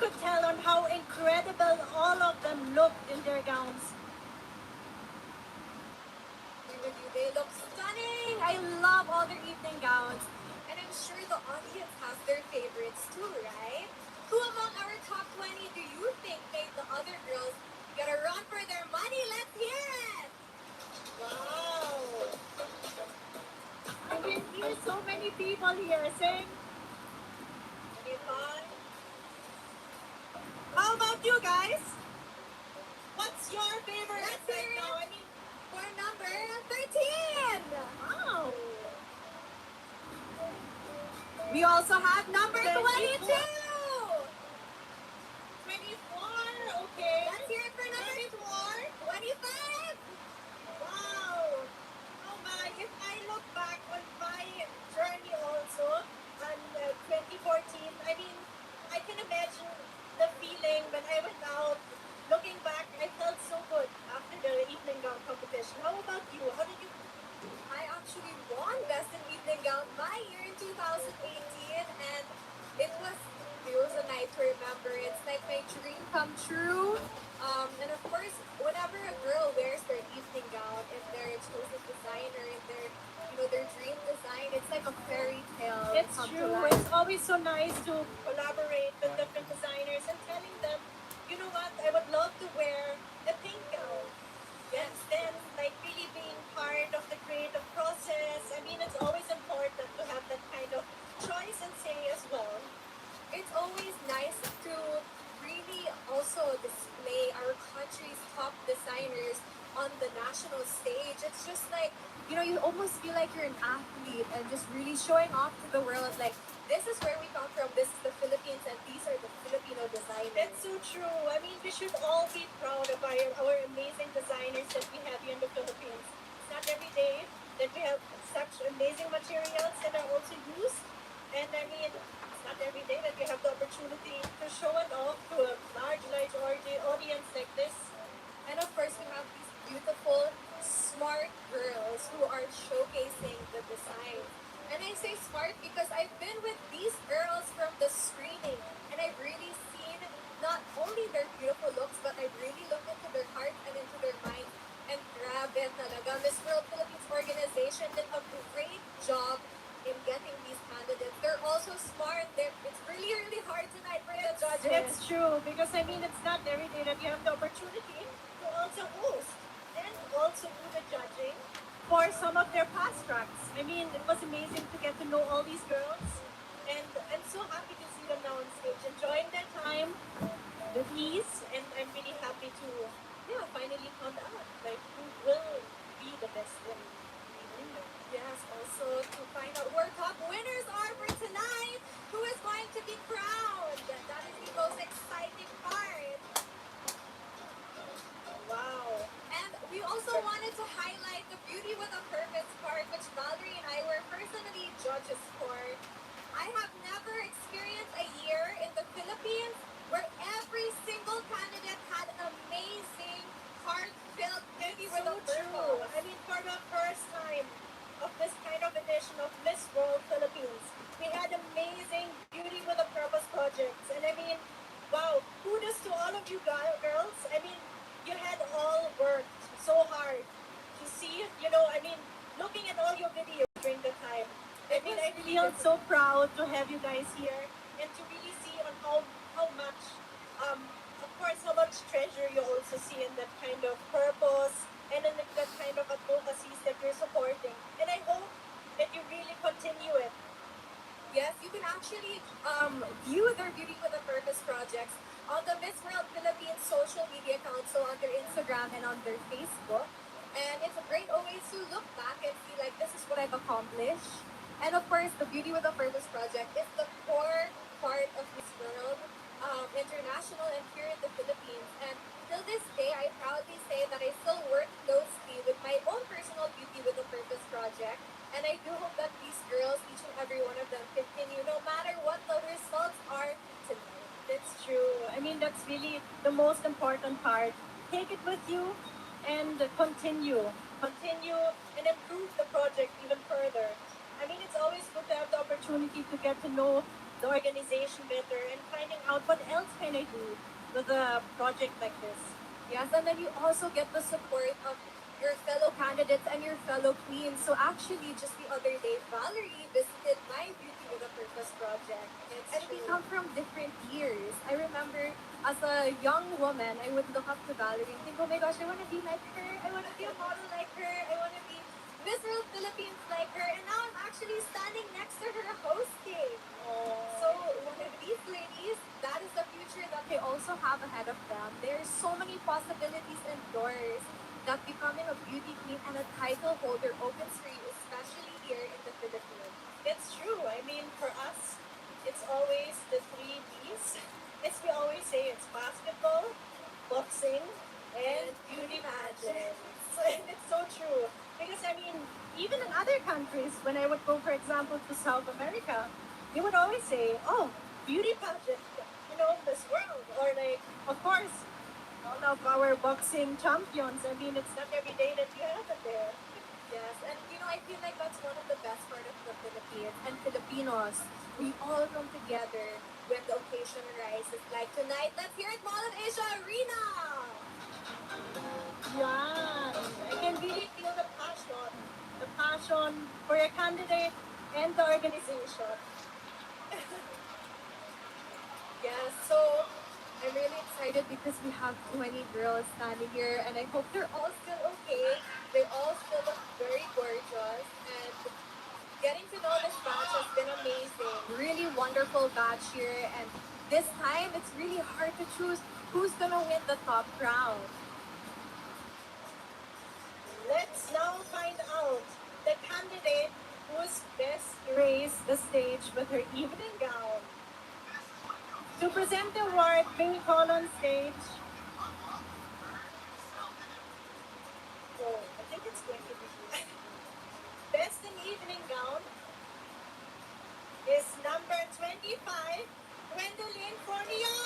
could tell on how incredible all of them looked in their gowns. Agree with you. They look stunning. I love all their evening gowns. And I'm sure the audience has their favorites too, right? Who among our top 20 do you think made the other girls get a run for their money? Let's hear it! Wow! I can hear so many people here saying, Any thought? how about you guys? What's your favorite Let's right hear now? it for number 13! Wow! We also have number 24. 22! 24, okay. Let's hear it for number 24. 25! Wow! Oh my, if I look back on my journey also on 2014, I mean, I can imagine the feeling when I went out. Looking back, I felt so good after the evening gown competition. How about you? How did you? I actually won Best in Evening Gown my year in 2018, and it was a night to remember. It's like my dream come true. And of course, whenever a girl wears their evening gown and their chosen designer and their dream design, it's like a fairy tale. It's come to true. life. It's always so nice to collaborate with different designers and telling them, you know what, I would love to wear the pink gown. And then, like, really being part of the creative process. I mean, it's always important to have that kind of choice and say as well. It's always nice to really also display our country's top designers on the national stage. It's just like, you almost feel like you're an athlete and just really showing off to the world, like, this is where we come from, this is the Philippines, and these are the Filipino designers. It's so true. I mean, we should all be proud of our amazing designers that we have here in the Philippines. It's not every day that we have such amazing materials that are also used. And I mean, it's not every day that we have the opportunity to show it off to a large audience like this. And of course, we have these beautiful, smart girls who are showcasing the design. And I say smart because I've been with these girls from the screening, and I've really seen not only their beautiful looks, but I've really looked into their heart and into their mind. And grabe talaga, Miss World Philippines organization did a great job in getting these candidates. They're also smart. It's really, really hard tonight for the judges. It's true because I mean, it's not every day that you have the opportunity to also host and also do the judging for some of their past tracks. I mean, it was amazing to get to know all these girls, and I'm so happy to see them now on stage, enjoying their time with ease, and I'm really happy to, yeah, finally found out like who will be the best in England. Yes, also to find out who our top winners are for tonight, who is going to be crowned. That is the most exciting part. Wow. And we also wanted to highlight the Beauty with a Purpose part, which Valerie and I were personally judges for. I have never experienced a year in the Philippines where every single candidate had an amazing, heartfelt Beauty with a So true. Purpose. I mean, for the first time of this kind of edition of Miss World Philippines, we had amazing Beauty with a Purpose projects. And I mean, wow, kudos to all of you girls. I mean, you had all worked so hard to see, I mean, looking at all your videos during the time. I mean, I feel so proud to have you guys here and to really see on how much, of course, how much treasure you also see in that kind of purpose and in that kind of advocacies that you're supporting. And I hope that you really continue it. Yes, you can actually view their Beauty with a Purpose projects on the Miss World Philippines social media accounts, so on their Instagram and on their Facebook. And it's a great always to look back and see like this is what I've accomplished. And of course, the Beauty with a Purpose project is the core part of Miss World International and here in the Philippines. And till this day, I proudly say that I still work closely with my own personal Beauty with a Purpose project. And I do hope that these girls, each and every one of them, continue no matter what the results are tonight. That's true. I mean, that's really the most important part. Take it with you and continue. Continue and improve the project even further. I mean, it's always good to have the opportunity to get to know the organization better and finding out what else can I do with a project like this. Yes, and then you also get the support of your fellow candidates and your fellow queens. So actually, just the other day, Valerie visited my Beauty with a Purpose project. And we come from different years. I remember as a young woman, I would look up to Valerie and think, oh my gosh, I want to be like her. I want to be a model like her. I want to be Miss World Philippines like her. And now I'm actually standing next to her hosting. So with these ladies, that is the future that they also have ahead of them. There's so many possibilities and doors that becoming a beauty queen and a title holder opens for you, especially here in the Philippines. It's true. I mean, for us, it's always the three B's. As we always say, it's basketball, boxing, and beauty pageants. And it's so true. Because, I mean, even in other countries, when I would go, for example, to South America, they would always say, oh, beauty pageant, Miss World. Or, like, of course, all of our boxing champions. I mean, it's not every day that you have it there. Yes, and I feel like that's one of the best part of the Philippines and Filipinos. We all come together when the occasion arises. Like tonight, let's hear it, Mall of Asia Arena! Yeah, I can really feel the passion for your candidate and the organization. Yes, so I'm really excited because we have 20 girls standing here, and I hope they're all still okay. They all still look very gorgeous, and getting to know this batch has been amazing. Really wonderful batch here, and this time it's really hard to choose who's gonna win the top crown. Let's now find out the candidate who's best graced the stage with her evening gown. To present the award, being called on stage. Oh, I think it's going to be best in evening gown is number 25, Gwendolyn Fournier.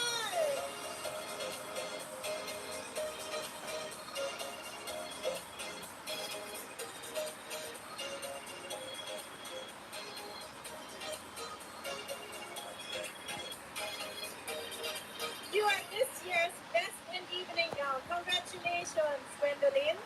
You are this year's best in evening gown. Congratulations, Gwendolyn.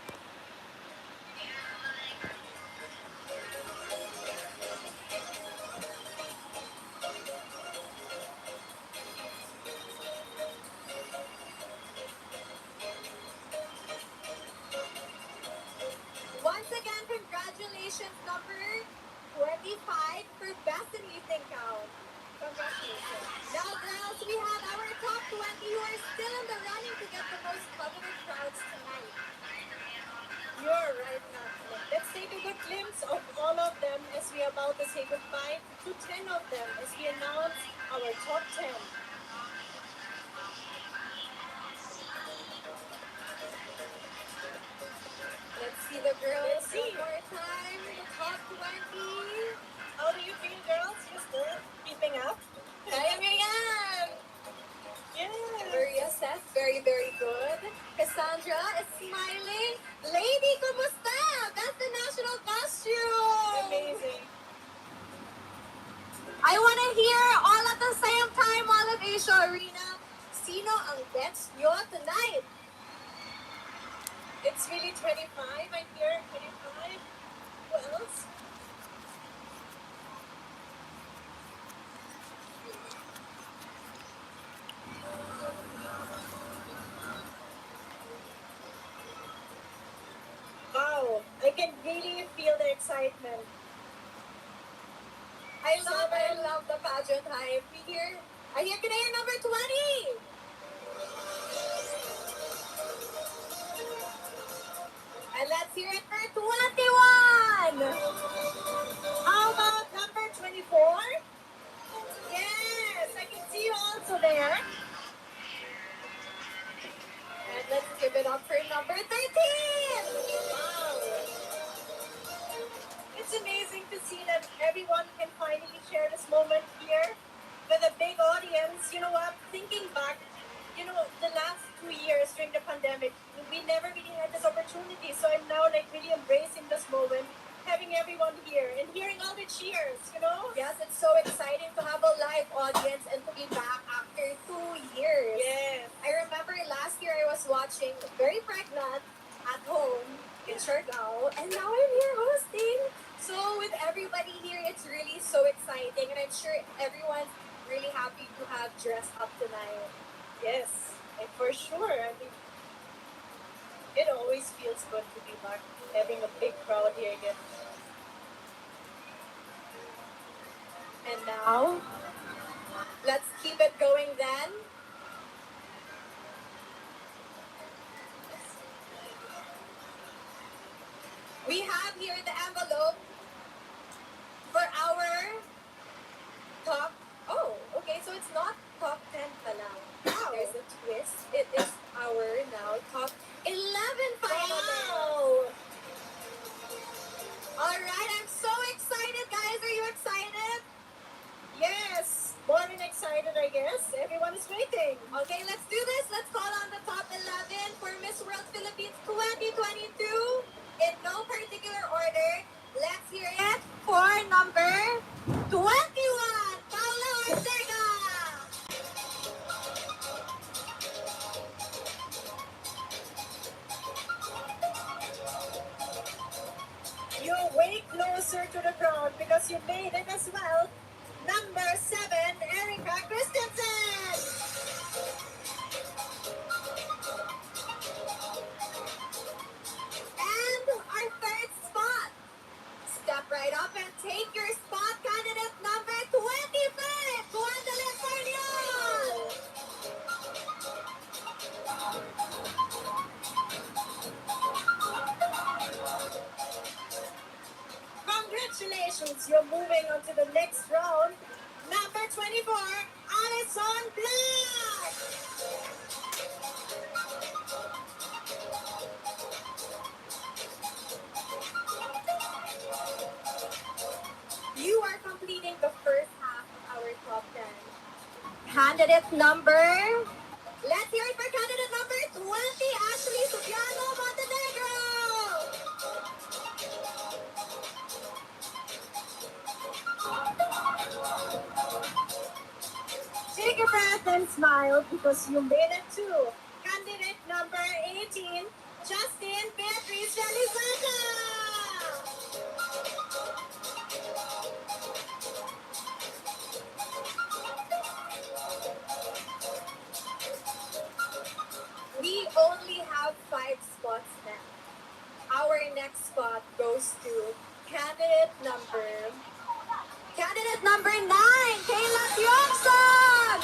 Once again, congratulations, number 25 for best in evening gown. Congratulations. Now, girls, we have our top 20 who are still in the running to get the most coveted crowds tonight. You're right, Natalie. Let's take a good glimpse of all of them as we are about to say goodbye to 10 of them as we announce our top 10. Let's see the girls Let's see. one more time. The top 20. How do you feel, girls? You still keeping up? Kaya mo yan! Yes. Maria says, very, very good. Cassandra is smiling. Lady, kumusta? That's the national costume! Amazing. I want to hear all at the same time, all of Asia Arena. Sino ang best nyo tonight? It's really 25. I'm here, 25. Who else? Wow, I can really feel the excitement. I love the pageant hype. I hear can I hear number 20? And let's hear it for 21! How about number 24? Yes, I can see you also there. And let's give it up for number 13! Wow. It's amazing to see that everyone can finally share this moment here with a big audience. You know what? Thinking back, the last 2 years during the pandemic, we never really had this opportunity. So I'm now like really embracing this moment having everyone here and hearing all the cheers, Yes, it's so exciting to have a live audience and to be back after 2 years. Yes. I remember last year I was watching Very Pregnant at home in Siargao, and now I'm here hosting. So with everybody here, it's really so exciting, and I'm sure everyone's really happy to have dressed up tonight. Yes, and for sure, I mean, it always feels good to be back, having a big crowd here again. And now, let's keep it going then. We have here the envelope for our top. Oh, okay, so it's not top 10 pa lang. Wow. There's a twist. It is our now top 11 finalists. Wow! Alright, I'm so excited, guys. Are you excited? Yes, more than excited, I guess. Everyone is waiting. Okay, let's do this. Let's call on the top 11 for Miss World Philippines 2022 in no particular order. Let's hear it for number 21, Paula Ortega. You're way closer to the crowd because you made it as well. Number 7, Erica Christensen. And our third spot. Step right up and take your spot, candidate number 25, Gwendolyn Farniol. Congratulations, you're moving on to the next round. Number 24, Alison Black. You are completing the first half of our top 10. Candidate number. Let's hear it for candidate number 20, Ashley Subiano Montenegro. Take a breath and smile because you made it too. Candidate number 18, Justin Beatriz Realizada. We only have 5 spots now. Our next spot goes to candidate number 9, Kayla Tiongson.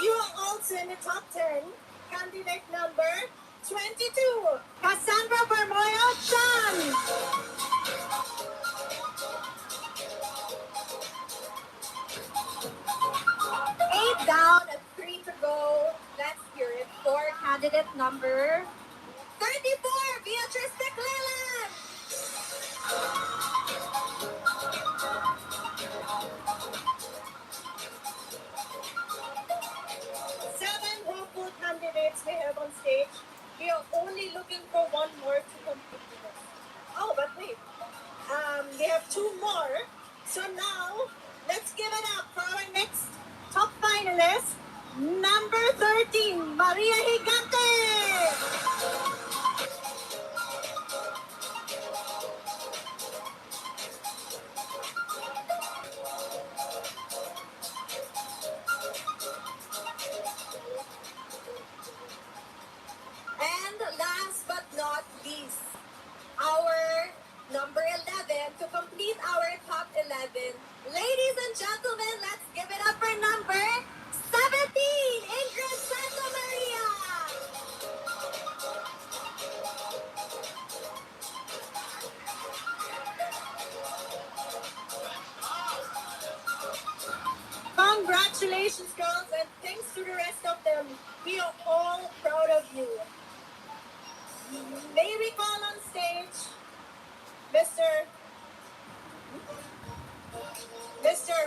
You are also in the top 10. Candidate number 22, Cassandra Bermoyo Chan. 8 down, 3 to go. Let's hear it for candidate number 34, Beatrice McClellan. 7 hopeful candidates we have on stage. We are only looking for one more to complete this. Oh, but wait. We have 2 more. So now, let's give it up for our next top finalist, number 13, Maria Higante. And last but not least, our number 11 to complete our top 11. Ladies and gentlemen, let's give it up for number 17, Ingrid Santa Maria. Congratulations, girls, and thanks to the rest of them. We are all proud of you. May we call on stage Mr.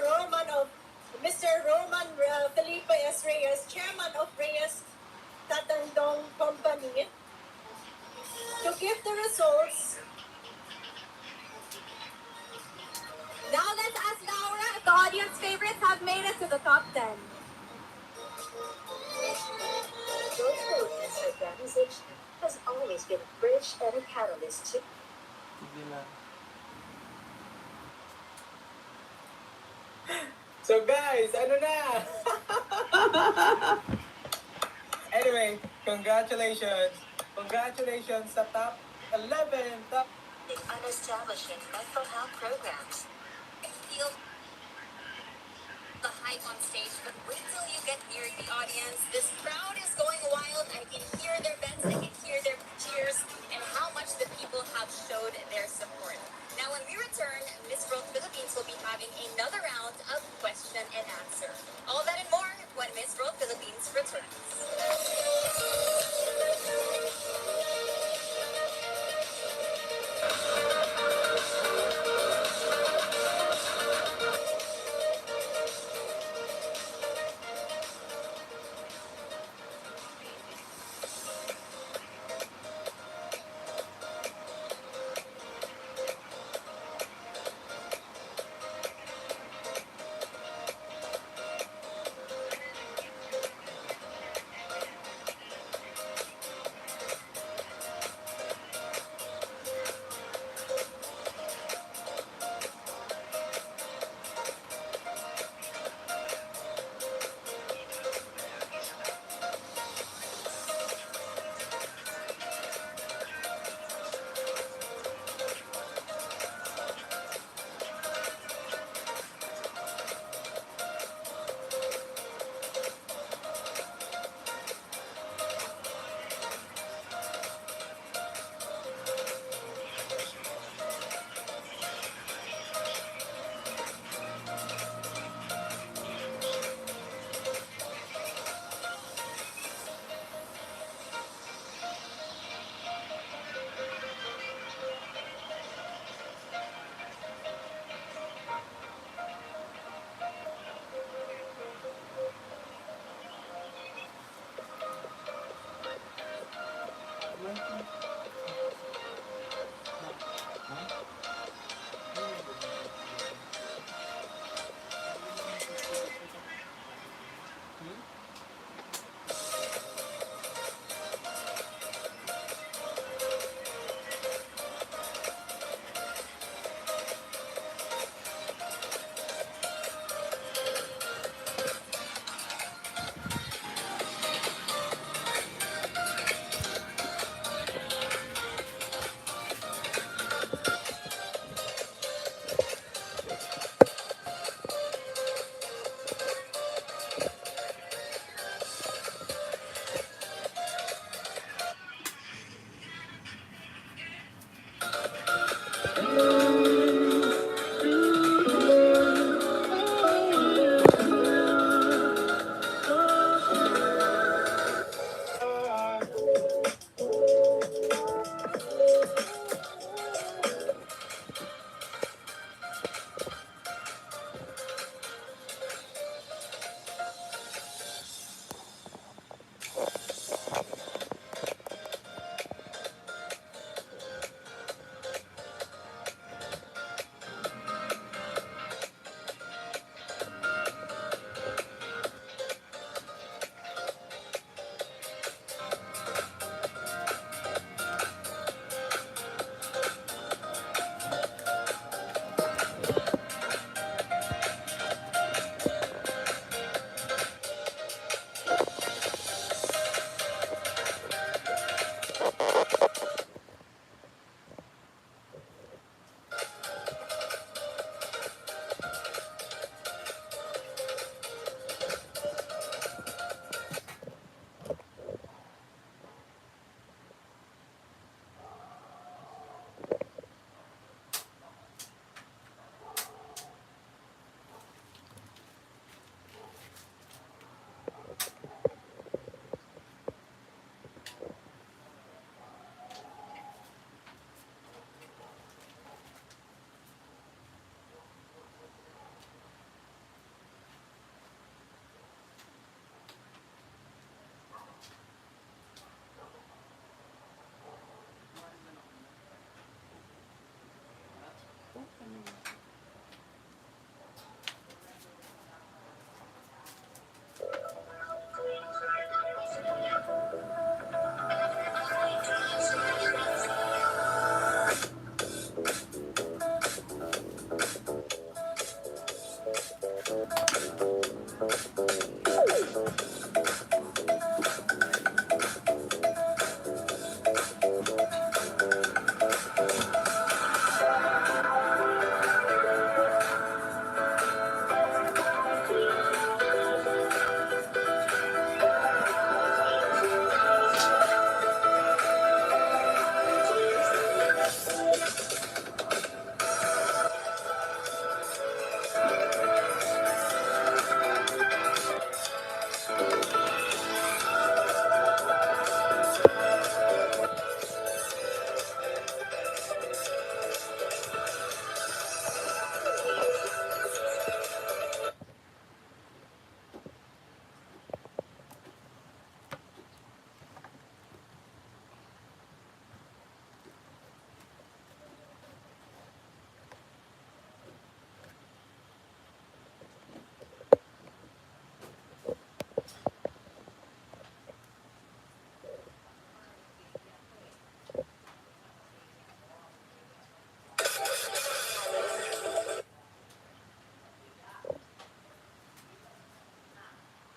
Romanov, Mr. Roman Felipe S. Reyes, chairman of Reyes Tatandong Company, to give the results. Now let's ask Laura if the audience favorites have made it to the top 10. George Philippines organization has always been a bridge and a catalyst to So guys, ano na? Anyway, congratulations. Congratulations sa top 11. Top on establishing mental health programs. Feel the hype on stage, but wait till you get near the audience. This crowd is going wild. I can hear their bets, I can hear their cheers, and how much the people have showed their support. Now, when we return, Miss World Philippines will be having another round of question and answer. All that and more when Miss World Philippines returns.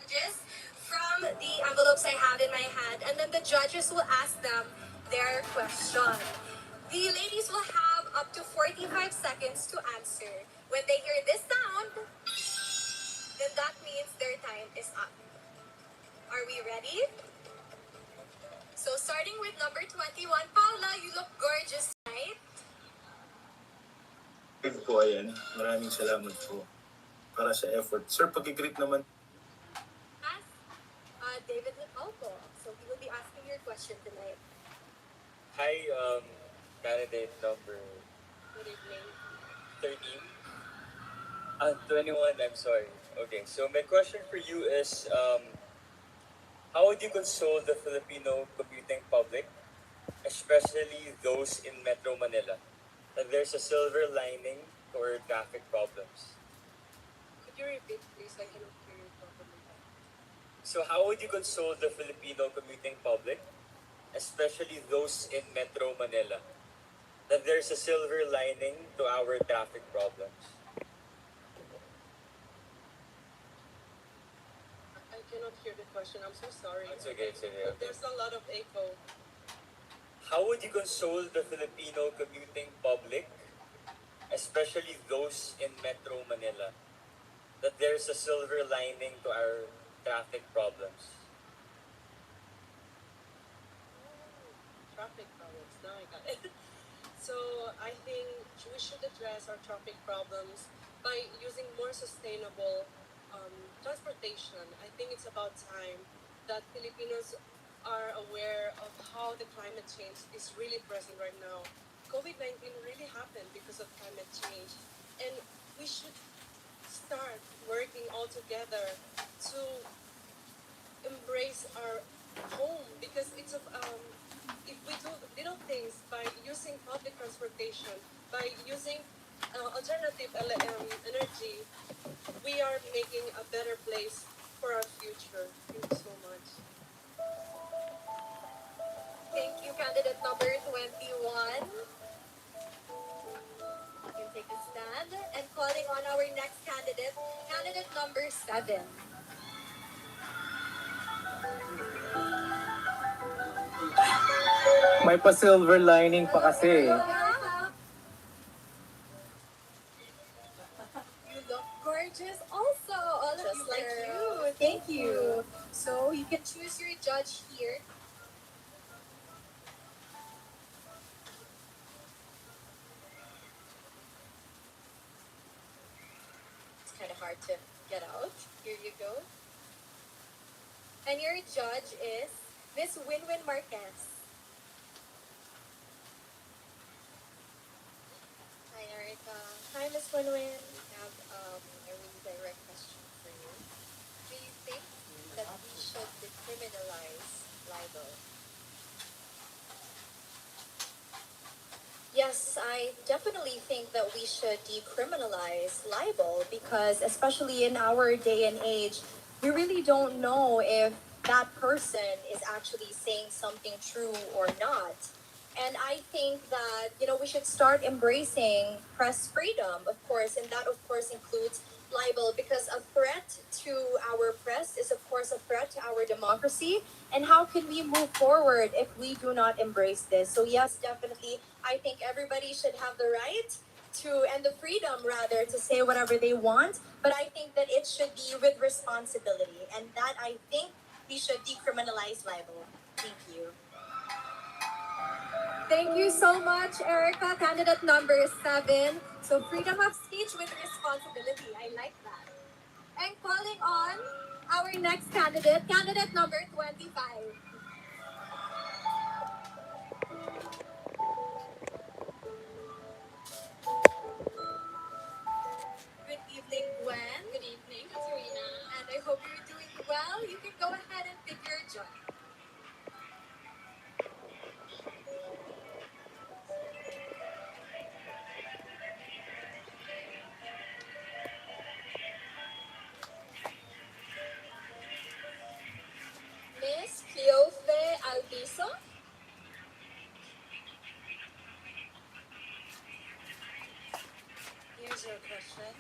Judges from the envelopes I have in my hand, and then the judges will ask them their question. The ladies will have up to 45 seconds to answer. When they hear this sound, then that means their time is up. Are we ready? So starting with number 21, Paula, you look gorgeous tonight. Po, ayan. Maraming salamat po para sa effort. Sir, pag-greet naman. As David Nicalco. So he will be asking your question tonight. Hi, candidate number Good evening. 13. 21, I'm sorry. Okay, so my question for you is, how would you console the Filipino commuting public, especially those in Metro Manila, that there's a silver lining to our traffic problems? Could you repeat, please? I cannot hear you properly. So how would you console the Filipino commuting public, especially those in Metro Manila, that there's a silver lining to our traffic problems? I cannot hear the question. I'm so sorry. It's okay, it's okay. There's a lot of echo. How would you console the Filipino commuting public, especially those in Metro Manila, that there's a silver lining to our traffic problems? Traffic problems. Now I got it. So I think we should address our traffic problems by using more sustainable transportation. I think it's about time that Filipinos are aware of how the climate change is really present right now. COVID-19 really happened because of climate change, and we should start working all together to embrace our home, because it's of if we do little things by using public transportation, by using alternative energy, we are making a better place for our future. Thank you so much. Thank you, candidate number 21. You can take a stand. And calling on our next candidate, candidate number 7. May pa-silver lining pa kasi. You look gorgeous also, all of Just you like girls. you. Thank you. So you can choose your judge here. It's kind of hard to get out. Here you go. And your judge is Miss Winwin Marquez. Hi, Erica. Hi, Miss Winwin. We have a really direct question for you. Do you think that we should decriminalize libel? Yes, I definitely think that we should decriminalize libel because, especially in our day and age, we really don't know if that person is actually saying something true or not. And I think that, we should start embracing press freedom, of course, and that, of course, includes libel, because a threat to our press is, of course, a threat to our democracy. And how can we move forward if we do not embrace this? So, yes, definitely, I think everybody should have the right to, and the freedom rather, to say whatever they want. But I think that it should be with responsibility. And that I think we should decriminalize libel. Thank you. Thank you so much, Erica. Candidate number 7. So, freedom of speech with responsibility. I like that. And calling on our next candidate, candidate number 25. Good evening, Gwen. Good evening, Katerina. And I hope you're doing well. You can go ahead and pick your judge. Miss Cleofe Albiso. Here's your question.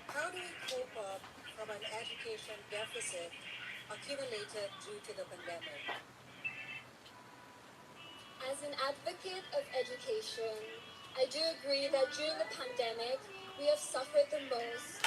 How do we cope up from an education deficit accumulated due to the pandemic? As an advocate of education, I do agree that during the pandemic, we have suffered the most.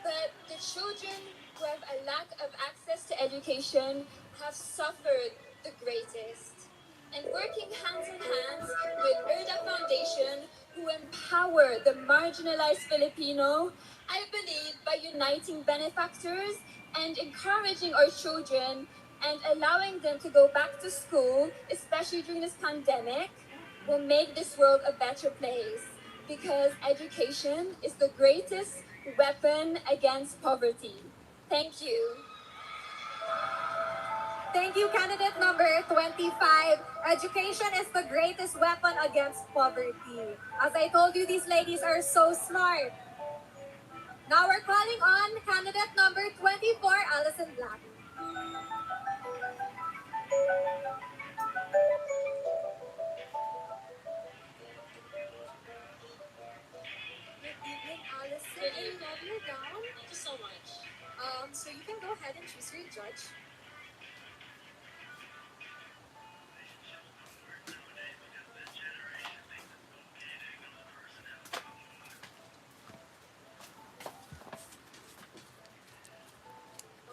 But the children who have a lack of access to education have suffered the greatest. And working hands in hands with ERDA Foundation, who empower the marginalized Filipino, I believe by uniting benefactors and encouraging our children and allowing them to go back to school, especially during this pandemic, will make this world a better place. Because education is the greatest weapon against poverty. Thank you. Thank you, candidate number 25. Education is the greatest weapon against poverty. As I told you, these ladies are so smart. Now we're calling on candidate number 24, Allison Black. Good evening, Allison. Good I evening. love your gown. Thank you so much. So you can go ahead and choose your judge.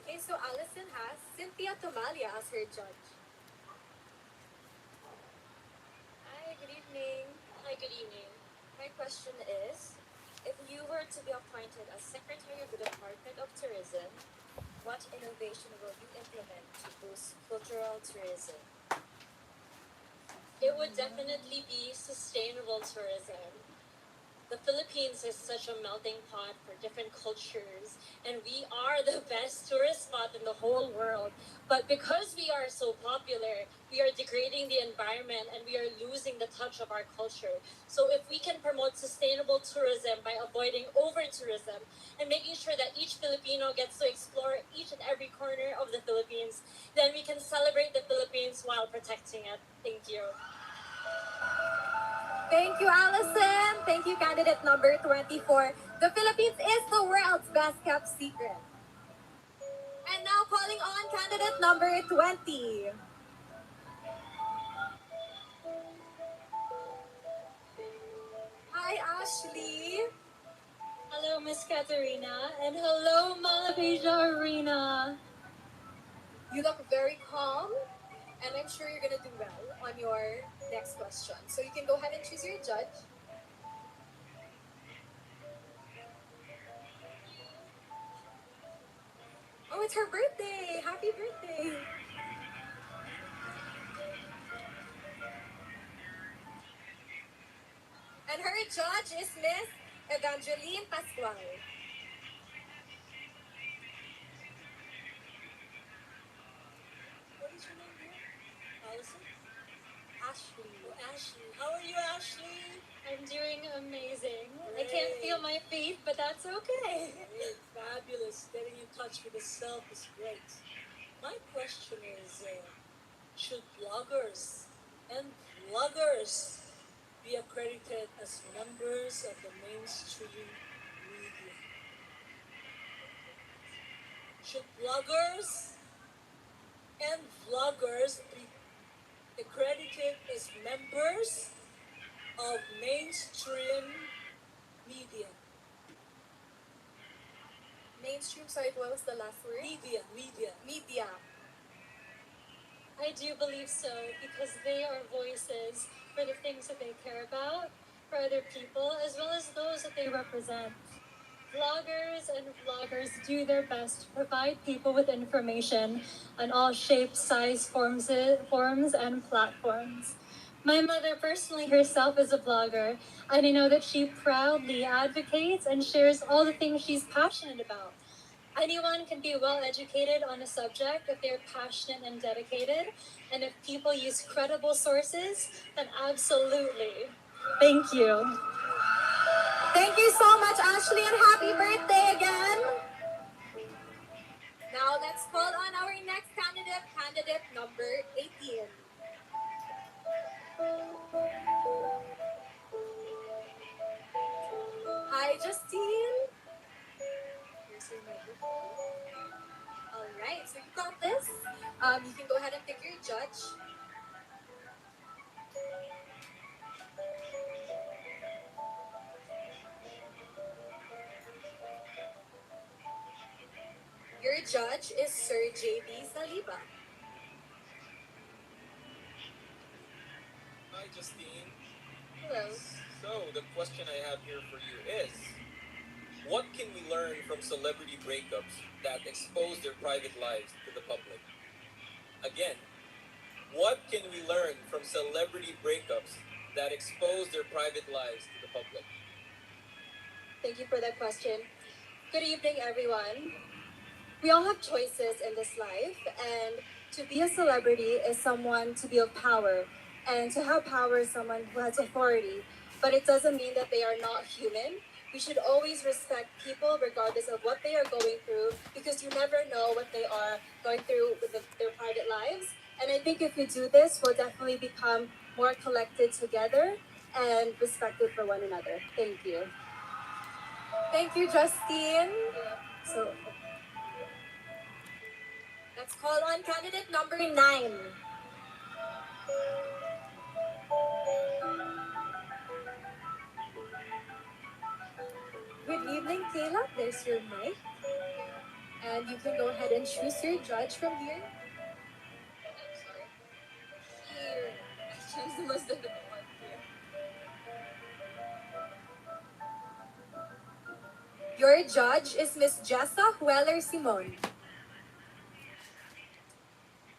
Okay, so Allison has Cynthia Tomalia as her judge. Hi, good evening. Hi, good evening. My question is, if you were to be appointed as Secretary of the Department of Tourism, what innovation will you implement to boost cultural tourism? It would definitely be sustainable tourism. The Philippines is such a melting pot for different cultures, and we are the best tourist spot in the whole world. But because we are so popular, we are degrading the environment and we are losing the touch of our culture. So if we can promote sustainable tourism by avoiding over tourism and making sure that each Filipino gets to explore each and every corner of the Philippines, then we can celebrate the Philippines while protecting it. Thank you. Thank you, Allison. Thank you, candidate number 24. The Philippines is the world's best kept secret. And now calling on candidate number 20. Hi, Ashley. Hello, Miss Katerina, and hello, Malapesia Arena. You look very calm, and I'm sure you're gonna do well on your next question. So you can go ahead and choose your judge. Oh, it's her birthday! Happy birthday! And her judge is Miss Evangeline Pascual. What is your name, dear? Allison? Ashley. Oh, Ashley. How are you, Ashley? I'm doing amazing. I Great. can't feel my feet, but that's okay. Great, fabulous. Getting in touch with the self is great. My question is, should bloggers and vloggers be accredited as members of the mainstream media? Should bloggers and vloggers be accredited as members of mainstream media? Mainstream, sorry, what was the last word? Media. I do believe so because they are voices for the things that they care about, for other people, as well as those that they represent. Vloggers and vloggers do their best to provide people with information on all shapes, size, forms, and platforms. My mother personally herself is a blogger, and I know that she proudly advocates and shares all the things she's passionate about. Anyone can be well educated on a subject if they're passionate and dedicated, and if people use credible sources, then absolutely. Thank you. Thank you so much, Ashley, and happy birthday again. Now let's call on our next candidate number 18. Hi, Justine. Here's your microphone. All right, so you got this. You can go ahead and pick your judge. Your judge is Sir J.B. Saliba. Hi, Justine. Hello. So, the question I have here for you is, what can we learn from celebrity breakups that expose their private lives to the public? Again, what can we learn from celebrity breakups that expose their private lives to the public? Thank you for that question. Good evening, everyone. We all have choices in this life, and to be a celebrity is someone to be of power, and to have power is someone who has authority. But it doesn't mean that they are not human. We should always respect people regardless of what they are going through, because you never know what they are going through with their private lives. And I think if we do this, we'll definitely become more collected together and respected for one another. Thank you. Thank you, Justine. So let's call on candidate number 9. Good evening, Kayla. There's your mic. And you can go ahead and choose your judge from here. I'm sorry. Here. I chose the most difficult one here. Your judge is Miss Jessa Weller Simon.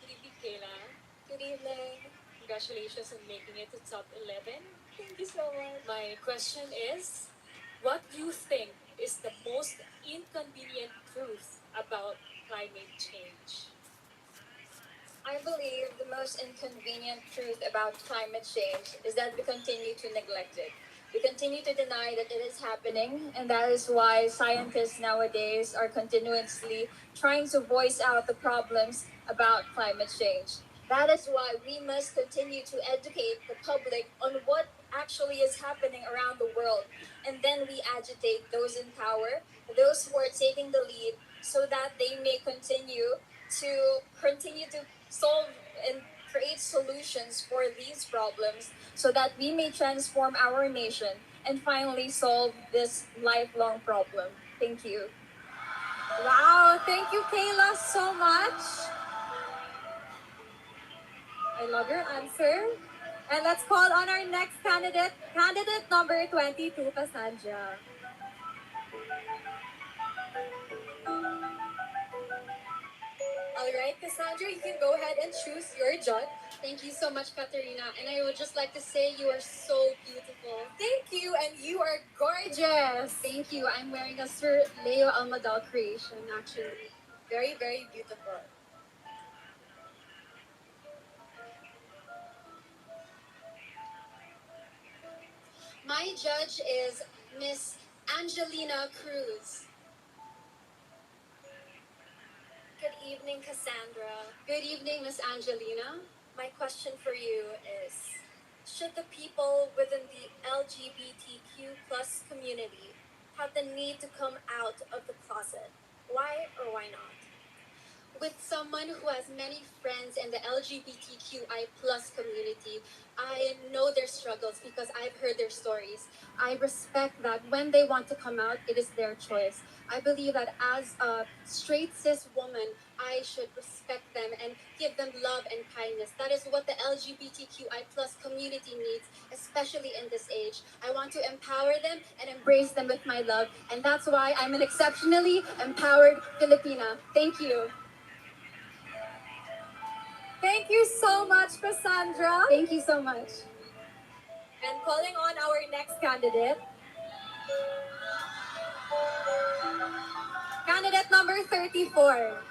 Good evening, Kayla. Good evening. Congratulations on making it to top 11. Thank you so much. My question is, what do you think is the most inconvenient truth about climate change? I believe the most inconvenient truth about climate change is that we continue to neglect it. We continue to deny that it is happening, and that is why scientists nowadays are continuously trying to voice out the problems about climate change. That is why we must continue to educate the public on what actually is happening around the world, and then we agitate those in power, those who are taking the lead, so that they may continue to solve and create solutions for these problems so that we may transform our nation and finally solve this lifelong problem. Thank you. Wow, thank you, Kayla, so much. I love your answer. And let's call on our next candidate number 22, Cassandra. All right, Cassandra, you can go ahead and choose your judge. Thank you so much, Katerina. And I would just like to say you are so beautiful. Thank you, and you are gorgeous. Thank you. I'm wearing a Sir Leo Almadal creation, actually. Very, very beautiful. My judge is Miss Angelina Cruz. Good evening, Cassandra. Good evening, Miss Angelina. My question for you is, should the people within the LGBTQ plus community have the need to come out of the closet? Why or why not? With someone who has many friends in the LGBTQI plus community, I know their struggles because I've heard their stories. I respect that when they want to come out, it is their choice. I believe that as a straight cis woman, I should respect them and give them love and kindness. That is what the LGBTQI plus community needs, especially in this age. I want to empower them and embrace them with my love, and that's why I'm an exceptionally empowered Filipina. Thank you. Thank you so much, Cassandra. Thank you so much. And calling on our next candidate, candidate number 34.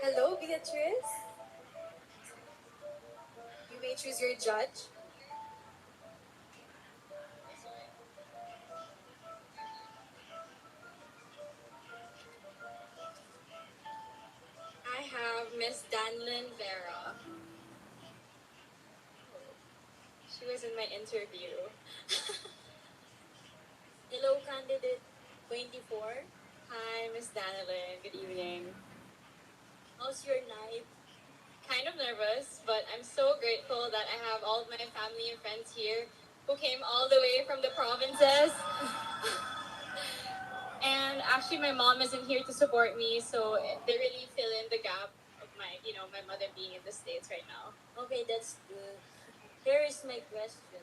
Hello, Beatrice. You may choose your judge. I have Miss Danlin Vera. She was in my interview. Hello, candidate 24. Hi, Miss Danlin. Good evening. How's your night? Kind of nervous, but I'm so grateful that I have all of my family and friends here who came all the way from the provinces. And actually, my mom isn't here to support me, so they really fill in the gap of my mother being in the States right now. Okay, that's good. Here is my question.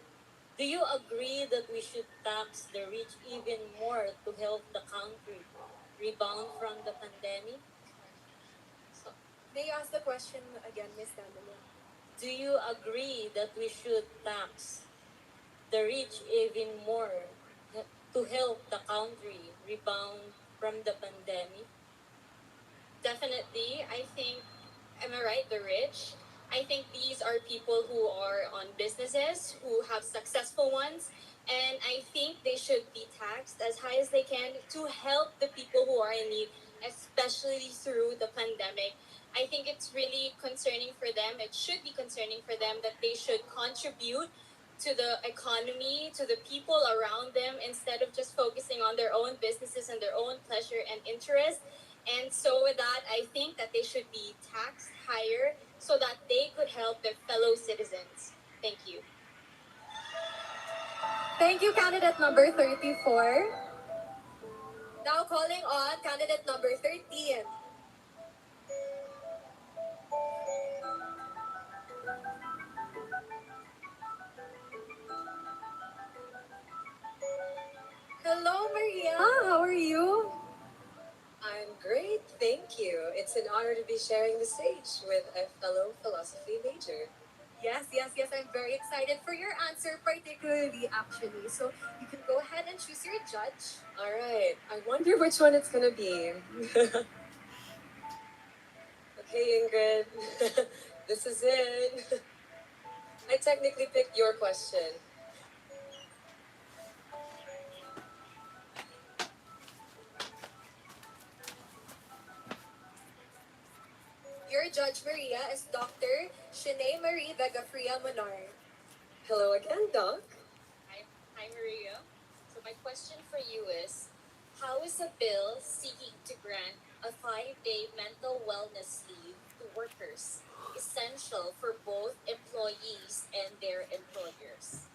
Do you agree that we should tax the rich even more to help the country rebound from the pandemic? So, May you ask the question again, Miss Danilo? do you agree that we should tax the rich even more to help the country rebound from the pandemic? Definitely. I think, am I right? The rich. I think these are people who are on businesses, who have successful ones, and I think they should be taxed as high as they can to help the people who are in need, especially through the pandemic. I think it's really concerning for them. It should be concerning for them that they should contribute to the economy, to the people around them, instead of just focusing on their own businesses and their own pleasure and interest. And so, with that, I think that they should be taxed higher so that they could help their fellow citizens. Thank you. Thank you, candidate number 34. Now calling on candidate number 13. Hello, Maria. How are you? I'm great, thank you. It's an honor to be sharing the stage with a fellow philosophy major. Yes, yes, yes. I'm very excited for your answer, particularly actually. So you can go ahead and choose your judge. All right, I wonder which one it's gonna be. Okay, Ingrid, this is it. I technically picked your question. Your judge, Maria, is Dr. Shanae Marie Vegafria Monar. Hello again, Doc. Hi, Maria. So, my question for you is, how is a bill seeking to grant a 5-day mental wellness leave to workers essential for both employees and their employers?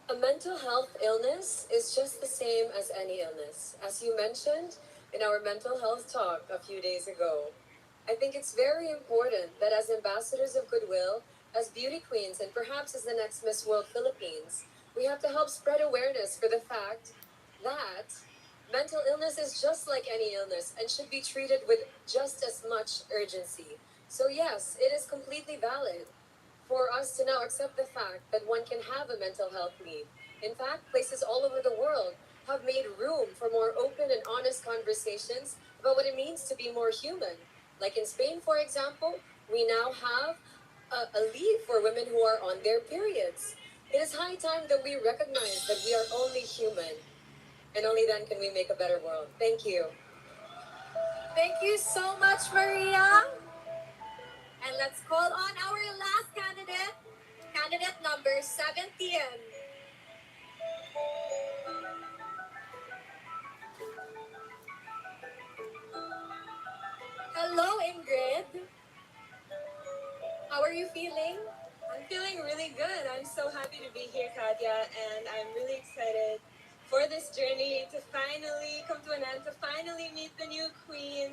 A mental health illness is just the same as any illness, as you mentioned in our mental health talk a few days ago. I think it's very important that as ambassadors of goodwill, as beauty queens, and perhaps as the next Miss World Philippines, we have to help spread awareness for the fact that mental illness is just like any illness and should be treated with just as much urgency. So, yes, it is completely valid for us to now accept the fact that one can have a mental health leave. In fact, places all over the world have made room for more open and honest conversations about what it means to be more human. Like in Spain, for example, we now have a leave for women who are on their periods. It is high time that we recognize that we are only human, and only then can we make a better world. Thank you. Thank you so much, Maria. And let's call on our last candidate, candidate number 17. Katya, and I'm really excited for this journey to finally come to an end, to finally meet the new queen,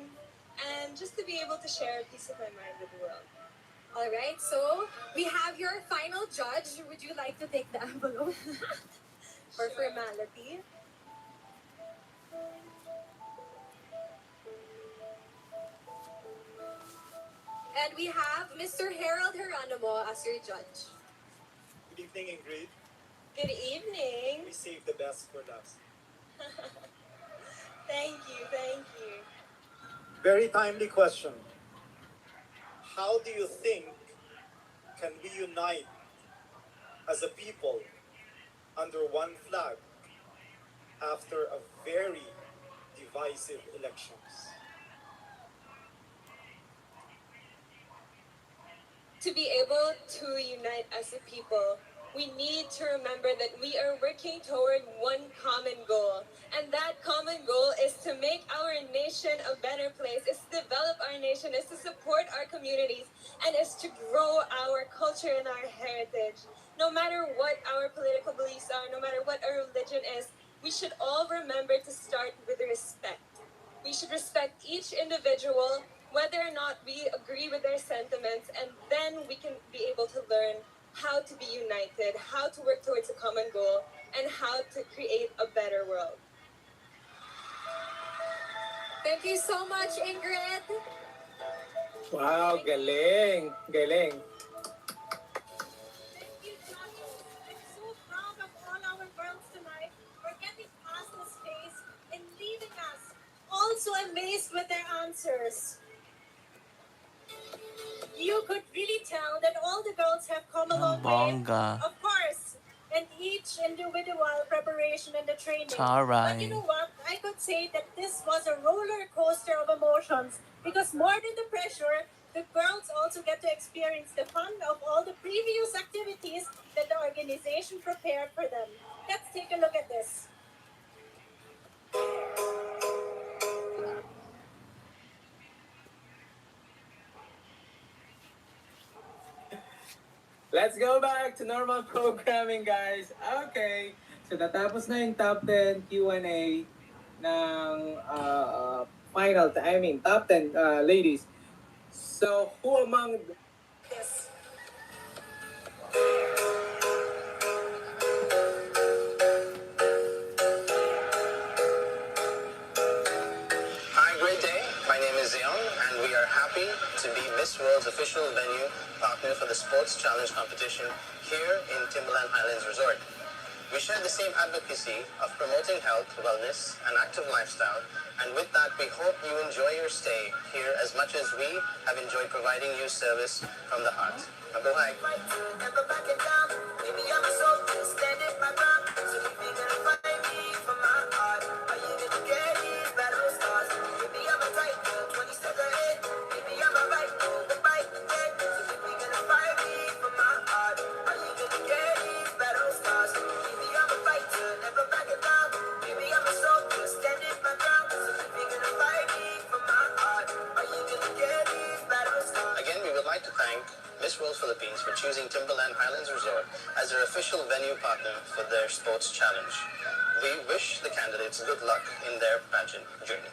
and just to be able to share a piece of my mind with the world. All right, so we have your final judge. Would you like to take the envelope for formality? And we have Mr. Harold Geronimo as your judge. Good evening, Ingrid. Good evening. We saved the best for last. Thank you, thank you. Very timely question. How do you think can we unite as a people under one flag after a very divisive elections? To be able to unite as a people, we need to remember that we are working toward one common goal. And that common goal is to make our nation a better place, is to develop our nation, is to support our communities, and is to grow our culture and our heritage. No matter what our political beliefs are, no matter what our religion is, we should all remember to start with respect. We should respect each individual, whether or not we agree with their sentiments, and then we can be able to learn how to be united, how to work towards a common goal, and how to create a better world. Thank you so much, Ingrid. Wow, galing. Galing. Thank you, judges. I'm so proud of all our girls tonight for getting past this phase and leaving us also amazed with their answers. You could really tell that all the girls have come a long way. Bongga. Of course, and each individual preparation and the training. But you Taray. know what? I could say that this was a roller coaster of emotions because more than the pressure, the girls also get to experience the fun of all the previous activities that the organization prepared for them. Let's take a look at this. Let's go back to normal programming, guys. Okay. So, natapos na yung top 10 Q&A ng top 10 ladies. So, who among This. Hi, great day. My name is Zion, and we are happy to be Miss World's official venue partner for the Sports Challenge competition here in Timberland Highlands Resort. We share the same advocacy of promoting health, wellness, and active lifestyle, and with that, we hope you enjoy your stay here as much as we have enjoyed providing you service from the heart. Mabuhay! Again, we would like to thank Miss World Philippines for choosing Timberland Highlands Resort as their official venue partner for their sports challenge. We wish the candidates good luck in their pageant journey.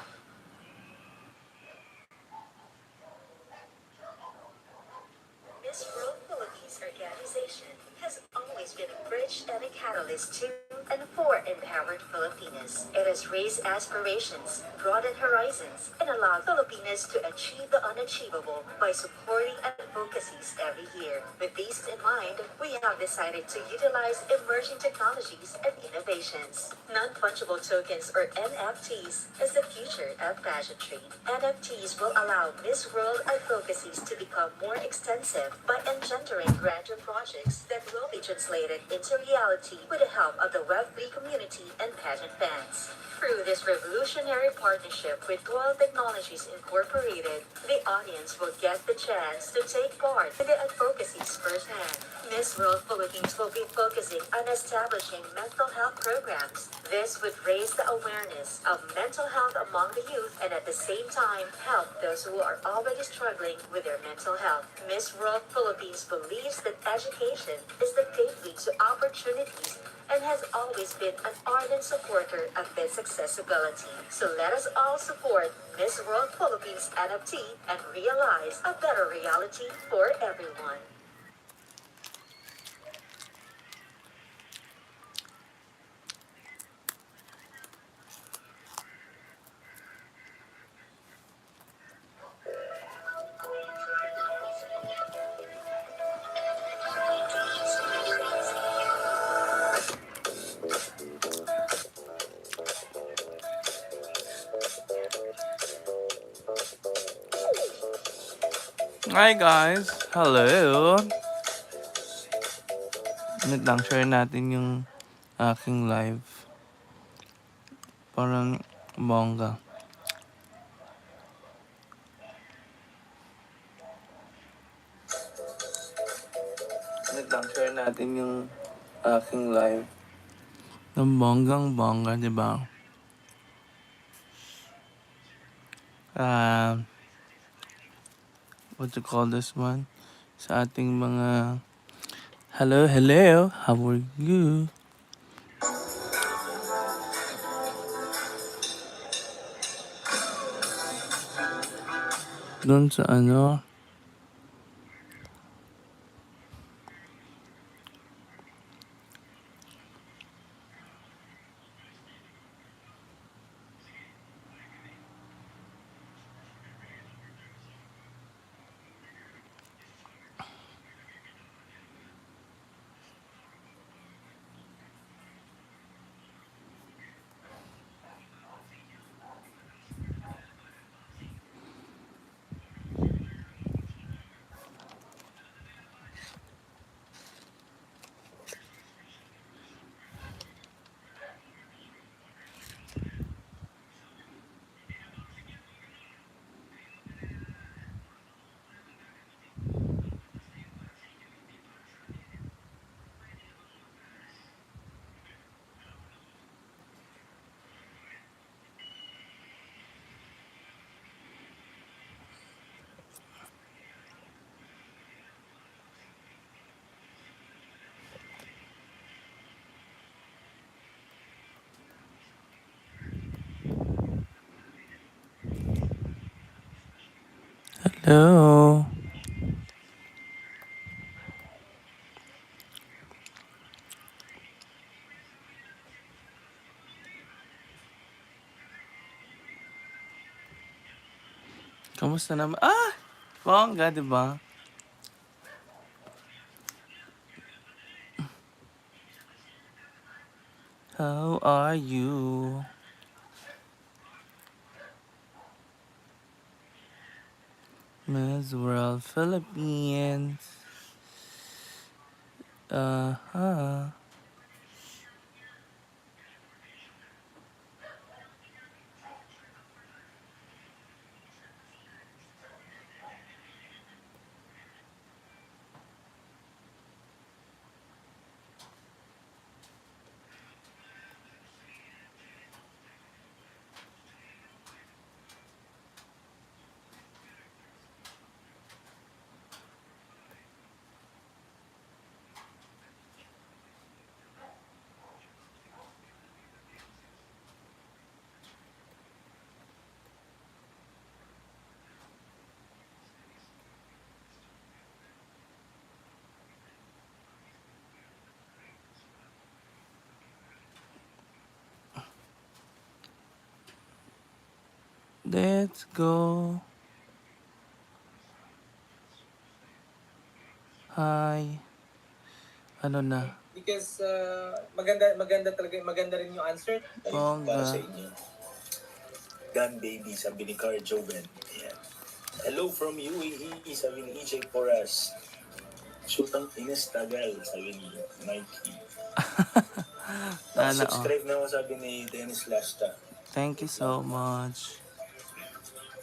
Miss World Philippines organization has always been a bridge and a catalyst to and for empowered Filipinas. It has raised aspirations, broadened horizons, and allowed Filipinas to achieve the unachievable by supporting advocacies every year. With these in mind, we have decided to utilize emerging technologies and innovations. Non-fungible tokens or NFTs is the future of pageantry. NFTs will allow Miss World advocacies to become more extensive by engendering grander projects that will be translated into reality with the help of the Web3 community and pageant fans. Through this revolutionary partnership with Dual Technologies Incorporated, the audience will get the chance to take part in the advocacies firsthand. Miss World Philippines will be focusing on establishing mental health programs. This would raise the awareness of mental health among the youth and at the same time help those who are already struggling with their mental health. Miss World Philippines believes that education is the gateway to opportunities and has always been an ardent supporter of its accessibility. So let us all support Miss World Philippines NFT and realize a better reality for everyone. Hi guys! Hello! Minute lang, share natin yung aking live. Parang bongga. Minute lang, share natin yung aking live. Ang bonggang bongga, di ba? What you call this one? Sa ating mga hello, hello! How are you? Doon sa ano? Hello! Kamusta naman? Ah! Bongga, di ba? How are you? Miss World Philippines. Uh-huh. Let's go. Hi. Ano na? Because maganda talaga, maganda rin yung answer. Bongga. Para sa inyo. Gun baby, sabi ni Carl Joven. Ayan. Hello from UAE, sabi ni EJ Porras. Shootang Ines Tagal, sabi ni Mikey. Sana oh. Subscribe na ako, sabi ni Dennis Lasta. Thank you so much.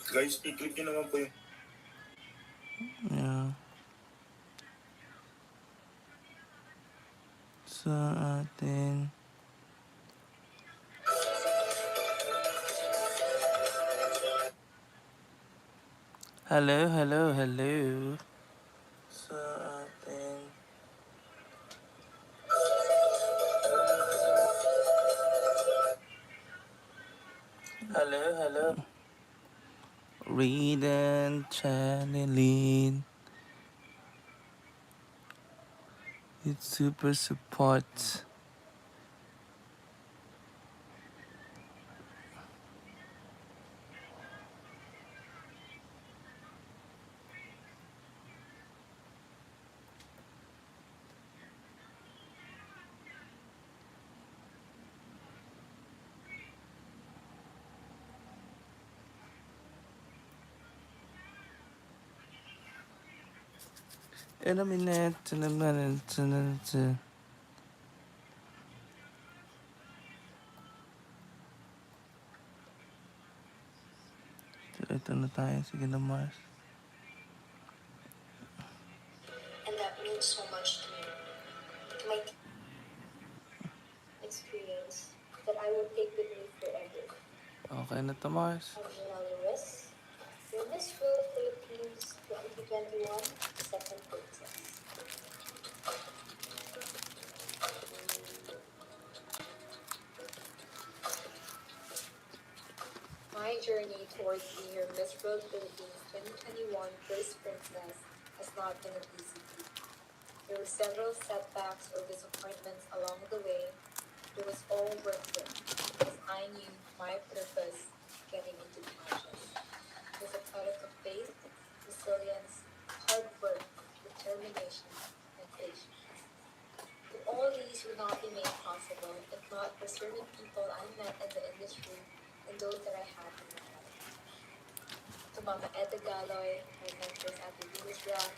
Guys, i-click nyo naman po yung Yeah. sa atin. Hello, hello, hello. Sa atin. Hello, hello. Read and channeling. It's super support. In a minute, in a minute, in a minute. Ito na tayo. Sige na, Mars. And that means so much to me. To my experience that I will take with me forever. Okay na to, Mars. I'm Janelle Lewis, your Miss World Philippines 2021 second princess. My journey towards being your Miss World Philippines 2021 first princess has not been an easy feat. There were several setbacks or disappointments along the way. It was all worth it because I knew my purpose getting into pageant. It was a product of faith, resilience, hard work, determination, and patience. But all these would not be made possible if not for certain people I met in the industry and those that I had in my life. To Mama Etta Galoy, my mentors at the Venus Rock,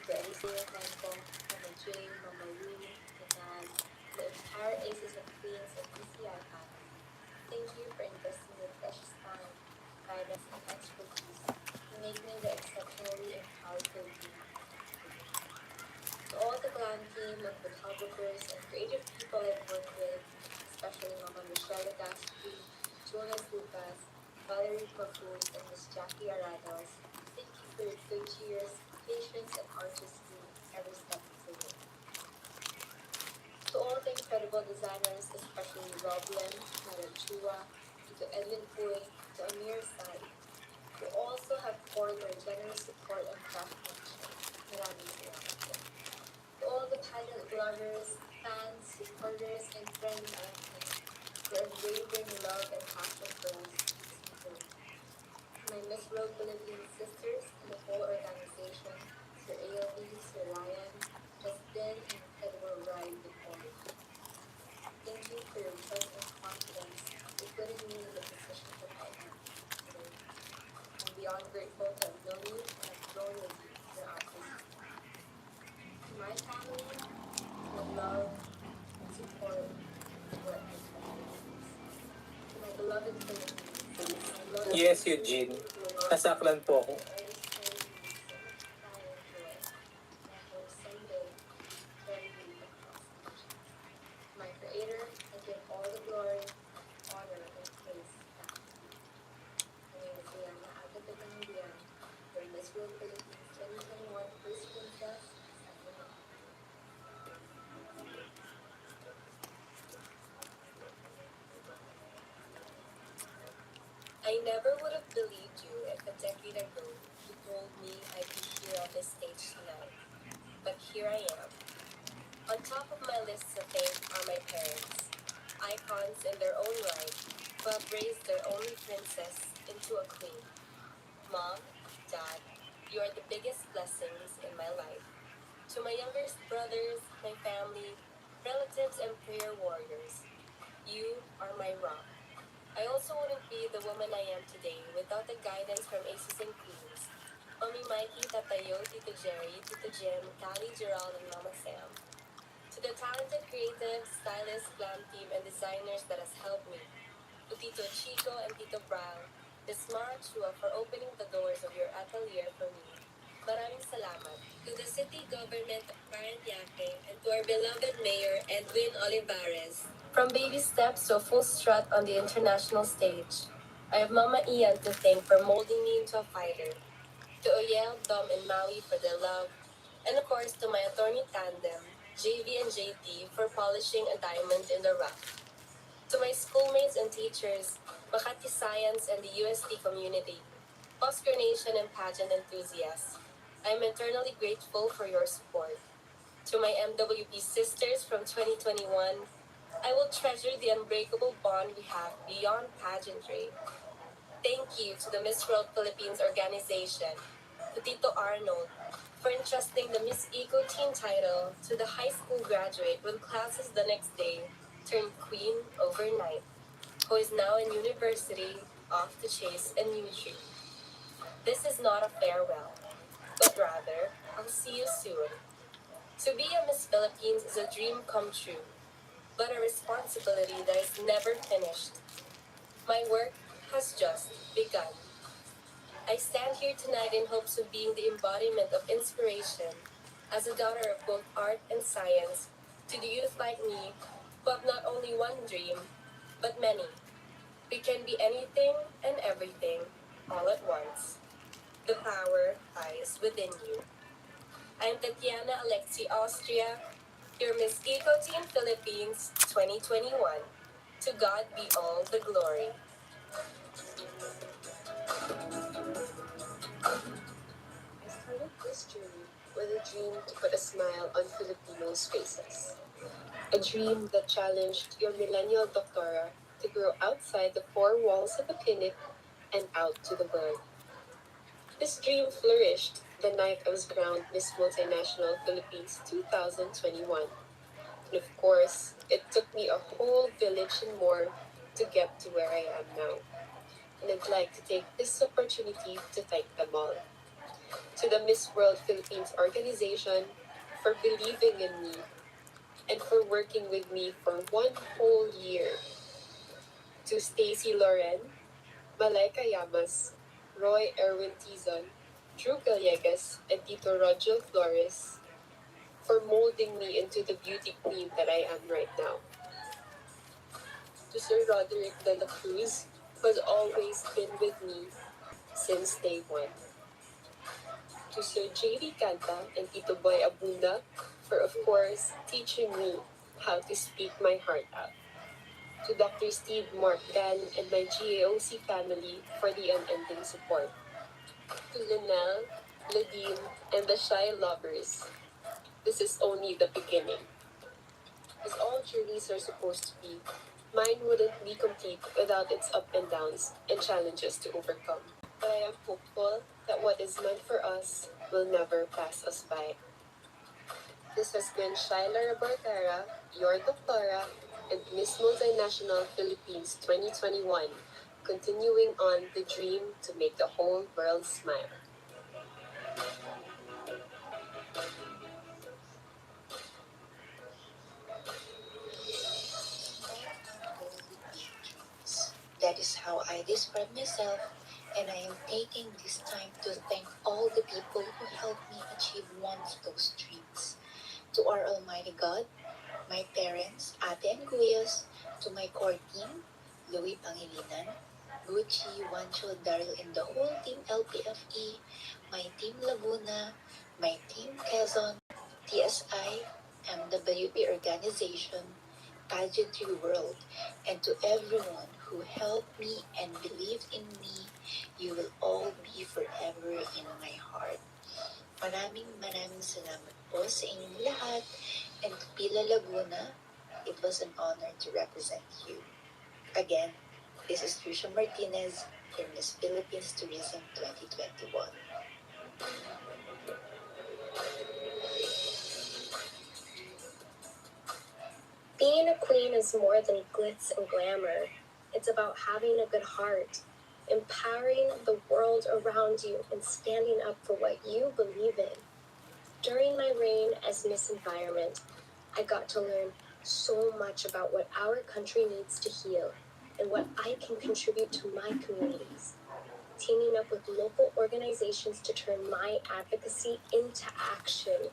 to Eliseo Franco, Mama Jane, Mama Lou, Nanaz, the entire Aces and Queens and PCI family. Thank you for investing your precious time, guidance, and expertise to make me the exceptionally empowered Filipino. To all the glam team of photographers and creative people I've worked with, especially Mama Michelle Legazpi, Jonas Lucas, Valerie Pafus, and Miss Jackie Arados, thank you for your good cheers, patience, and artistry every step of the way. To all the incredible designers, especially Rob Lim, Madam Chua, to Edwin Puy, to Amir Sai, who also have poured their generous support and craftsmanship. Maraming salamat po. To all the pageant lovers, fans, supporters, and friends I have met, your unwavering love and passion for us keeps me going. To my Miss World Philippines sisters and the whole organization, Sir ALB, Sir Ryan, it has been an incredible ride with all of you. Thank you for your trust and confidence in putting me in the position that I am today. I'm beyond grateful to have known you and have grown with you throughout this journey. To my family, your love and support is what has kept me peace. To my beloved Philippines, I love you Yes, Eugene. Nasaklan po ako. always carry me with so much pride and joy. And I hope someday to carry you across oceans. To my Creator, I give all the glory, honor, and praise back to you. My name is Liana Agatagandian, your Miss World Philippines 2021 First Princess, signing off. I never would have believed you if a decade ago you told me I'd be here on this stage tonight. But here I am. On top of my list to thank are my parents, icons in their own right, who have raised their only princess into a queen. Mom, Dad, you are the biggest blessings in my life. To my younger brothers, my family, relatives, and prayer warriors, you are my rock. I also wouldn't be the woman I am today without the guidance from Aces and Queens. Mommy Mikey, Tatayo, Tito Jerry, Tito Jim, Callie, Gerald, and Mama Sam. To the talented creative, stylist, glam team, and designers that has helped me. To Tito Chico and Tito Brown, Miss Mara Chua for opening the doors of your atelier for me. Maraming salamat. to the city government of Paranaque, and to our beloved Mayor Edwin Olivares. From baby steps to a full strut on the international stage, I have Mama Ian to thank for molding me into a fighter, to Oyel, Dom, and Maui for their love, and of course to my attorney tandem, JV and JT, for polishing a diamond in the rough. To my schoolmates and teachers, Makati Science and the UST community, Oscar Nation and pageant enthusiasts, I am eternally grateful for your support. To my MWP sisters from 2021, I will treasure the unbreakable bond we have beyond pageantry. Thank you to the Miss World Philippines organization, to Tito Arnold, for entrusting the Miss Eco Teen title to the high school graduate with classes the next day, turned queen overnight, who is now in university, off to chase a new dream. This is not a farewell, but rather, I'll see you soon. To be a Miss Philippines is a dream come true, but a responsibility that is never finished. My work has just begun. I stand here tonight in hopes of being the embodiment of inspiration as a daughter of both art and science to the youth like me who have not only one dream, but many. We can be anything and everything all at once. The power lies within you. I'm Tatiana Alexi Austria, your Miss Eco Team Philippines 2021. To God be all the glory. I started this journey with a dream to put a smile on Filipinos' faces. A dream that challenged your millennial doctora to grow outside the four walls of a clinic and out to the world. This dream flourished the night I was crowned Miss Multinational Philippines 2021. And of course, it took me a whole village and more to get to where I am now. And I'd like to take this opportunity to thank them all. To the Miss World Philippines organization for believing in me and for working with me for one whole year. To Stacy Loren, Malaika Yamas, Roy Erwin Tizon, Drew Gallegas, and Tito Rogel Flores for molding me into the beauty queen that I am right now. To Sir Roderick de la Cruz, who has always been with me since day one. To Sir J.D. Canta and Tito Boy Abunda for, of course, teaching me how to speak my heart out. To Dr. Steve Mark Gan and my GAOC family for the unending support. To Linnell, Ladine, and the Shy Lovers, this is only the beginning. As all journeys are supposed to be, mine wouldn't be complete without its ups and downs and challenges to overcome. But I am hopeful that what is meant for us will never pass us by. This has been Shaila Rabartera, your doctora, and Miss Multinational Philippines 2021, continuing on the dream to make the whole world smile. That is how I describe myself, and I am taking this time to thank all the people who helped me achieve one of those dreams. To our Almighty God, my parents, Ate and Kuyas, to my core team, Louis Pangilinan, Gucci, Wancho, Daryl, and the whole team LPFE, my team Laguna, my team Quezon, TSI, MWP organization, Pageantry World, and to everyone who helped me and believed in me, you will all be forever in my heart. Maraming maraming salamat po sa inyong lahat, and to Pila Laguna, it was an honor to represent you. Again, this is Trisha Martinez, your Miss Philippines Tourism 2021. Being a queen is more than glitz and glamour. It's about having a good heart, empowering the world around you, and standing up for what you believe in. During my reign as Miss Environment, I got to learn so much about what our country needs to heal and what I can contribute to my communities. teaming up with local organizations to turn my advocacy into action,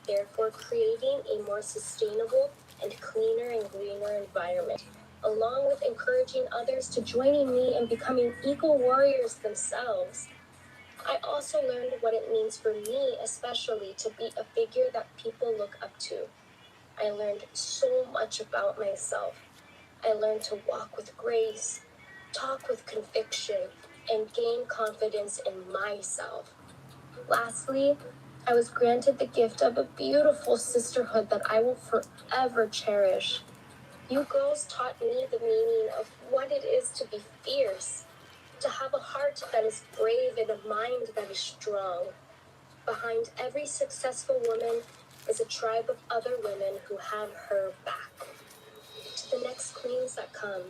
therefore creating a more sustainable and cleaner and greener environment, along with encouraging others to joining me and becoming eco warriors themselves. I also learned what it means for me, especially, to be a figure that people look up to. I learned so much about myself. I learned to walk with grace, talk with conviction, and gain confidence in myself. Lastly, I was granted the gift of a beautiful sisterhood that I will forever cherish. You girls taught me the meaning of what it is to be fierce, to have a heart that is brave and a mind that is strong. Behind every successful woman is a tribe of other women who have her back. To the next queens that come,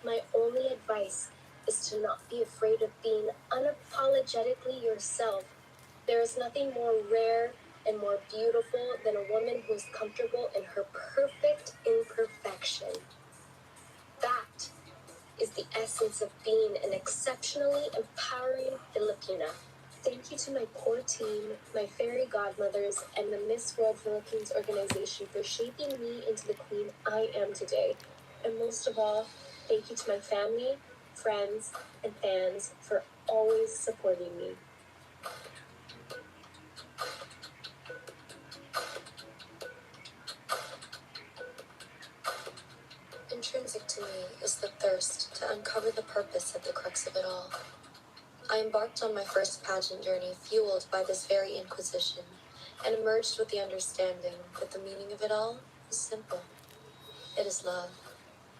my only advice is to not be afraid of being unapologetically yourself. There is nothing more rare and more beautiful than a woman who is comfortable in her perfect imperfection. That is the essence of being an exceptionally empowering Filipina. Thank you to my core team, my fairy godmothers, and the Miss World Philippines organization for shaping me into the queen I am today. And most of all, thank you to my family, friends, and fans for always supporting me. Intrinsic to me is the thirst to uncover the purpose at the crux of it all. I embarked on my first pageant journey fueled by this very inquisition, and emerged with the understanding that the meaning of it all is simple. It is love.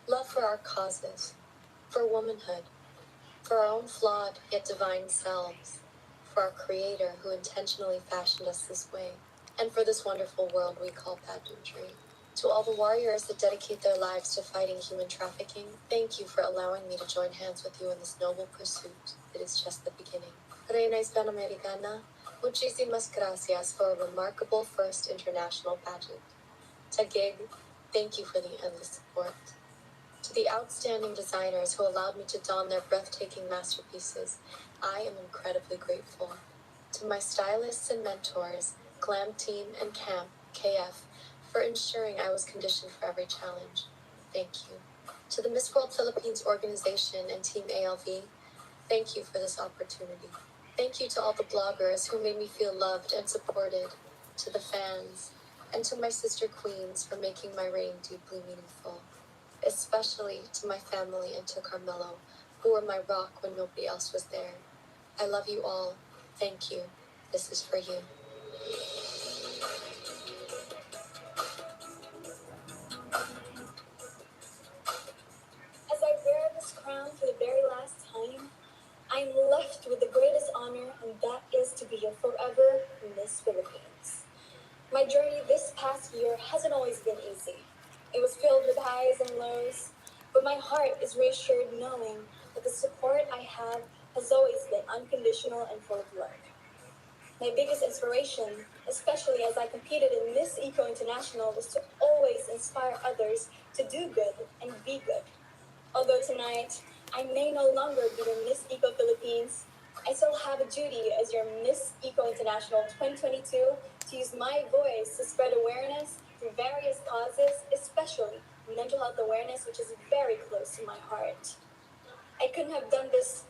Love for our causes, for womanhood, for our own flawed yet divine selves, for our Creator who intentionally fashioned us this way, and for this wonderful world we call pageantry. To all the warriors that dedicate their lives to fighting human trafficking, thank you for allowing me to join hands with you in this noble pursuit. It is just the beginning. Reina Hispanoamericana, muchísimas gracias for a remarkable first international pageant. Taguig, thank you for the endless support. To the outstanding designers who allowed me to don their breathtaking masterpieces, I am incredibly grateful. To my stylists and mentors, Glam Team and Camp, KF, for ensuring I was conditioned for every challenge. Thank you. To the Miss World Philippines organization and Team ALV, thank you for this opportunity. Thank you to all the bloggers who made me feel loved and supported, to the fans, and to my sister queens for making my reign deeply meaningful. Especially to my family and to Carmelo, who were my rock when nobody else was there. I love you all. Thank you. This is for you. As I wear this crown for the very last time, I'm left with the greatest honor, and that is to be your forever Miss Philippines. My journey this past year hasn't always been easy. It was filled with highs and lows, but my heart is reassured knowing that the support I have has always been unconditional and full of love. My biggest inspiration, especially as I competed in Miss Eco International, was to always inspire others to do good and be good. Although tonight, I may no longer be your Miss Eco Philippines, I still have a duty as your Miss Eco International 2022 to use my voice to spread awareness through various causes, especially mental health awareness, which is very close to my heart. I couldn't have done this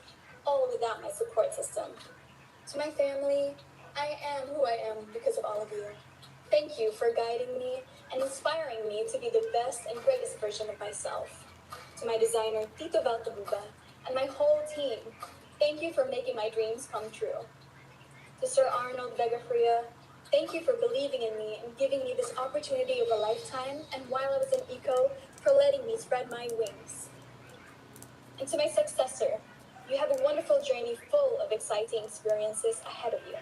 all without my support system. To my family, I am who I am because of all of you. Thank you for guiding me and inspiring me to be the best and greatest version of myself. To my designer, Tito Valtabuba, and my whole team, thank you for making my dreams come true. To Sir Arnold Vegafria, thank you for believing in me and giving me this opportunity of a lifetime, and while I was in ECO, for letting me spread my wings. And to my successor, you have a wonderful journey full of exciting experiences ahead of you.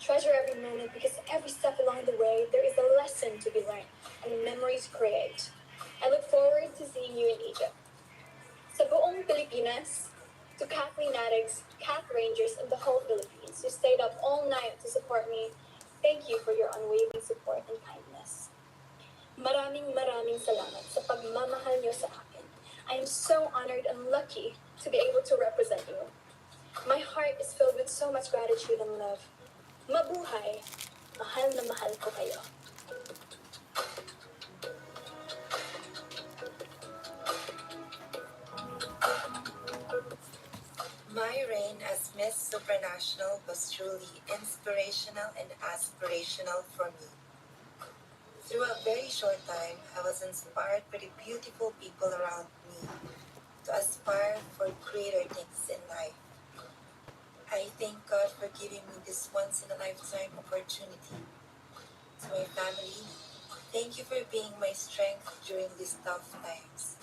Treasure every moment because every step along the way, there is a lesson to be learned and a memory to create. I look forward to seeing you in Egypt. Sa buong Pilipinas, to Kathleen Addicts, Kath Rangers, and the whole Philippines who stayed up all night to support me, thank you for your unwavering support and kindness. Maraming salamat sa pagmamahal niyo sa akin. I am so honored and lucky to be able to represent you. My heart is filled with so much gratitude and love. Mabuhay! Mahal na mahal ko kayo. My reign as Miss Supranational was truly inspirational and aspirational for me. Through a very short time, I was inspired by the beautiful people around me to aspire for greater things in life. I thank God for giving me this once in a lifetime opportunity. To my family, thank you for being my strength during these tough times.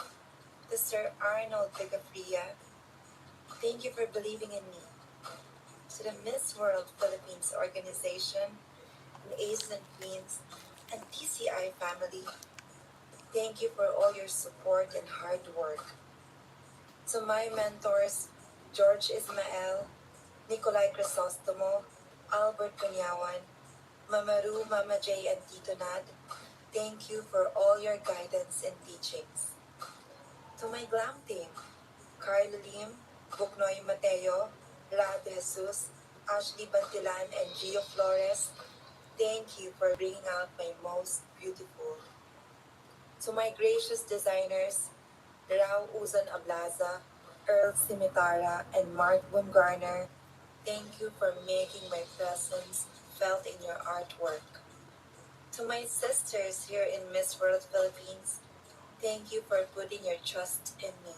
To Sir Arnold Vigafria, thank you for believing in me. To the Miss World Philippines organization, and Aces and Queens, and TCI family, thank you for all your support and hard work. To my mentors, George Ismael, Nikolai Crisostomo, Albert Cunyawan, Mama Ru, Mama J, and Tito Nad, thank you for all your guidance and teachings. To my glam team, Carl Lim, Buknoy Mateo, Rad Jesus, Ashley Bantilan, and Gio Flores, thank you for bringing out my most beautiful. To my gracious designers, Rao Uzan Ablaza, Earl Simitara, and Mark Wimgarner, thank you for making my presence felt in your artwork. To my sisters here in Miss World Philippines, thank you for putting your trust in me.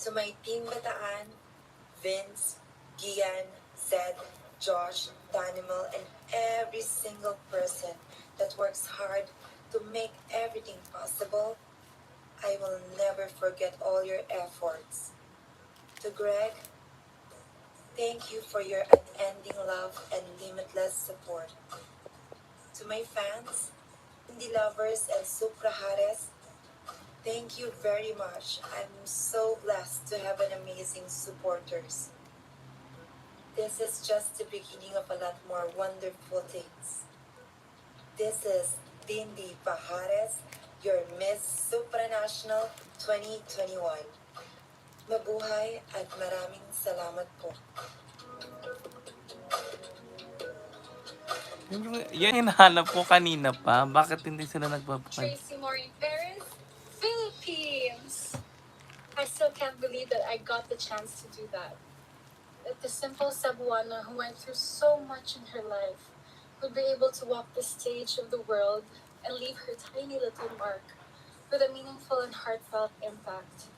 To my team Bataan, Vince, Gian, Zed, Josh, Danimal, and every single person that works hard to make everything possible, I will never forget all your efforts. To Greg, thank you for your unending love and limitless support. To my fans, indie lovers, and Suprahares, thank you very much. I'm so blessed to have an amazing supporters. This is just the beginning of a lot more wonderful things. This is Dindy Pajares, your Miss Supranational 2021. Mabuhay at maraming salamat po. Yan yung hinahanap ko kanina pa. Bakit hindi sila nagpapakal? Tracy Maureen Perez, Philippines! I still can't believe that I got the chance to do that. That the simple Cebuana who went through so much in her life would be able to walk the stage of the world and leave her tiny little mark with a meaningful and heartfelt impact.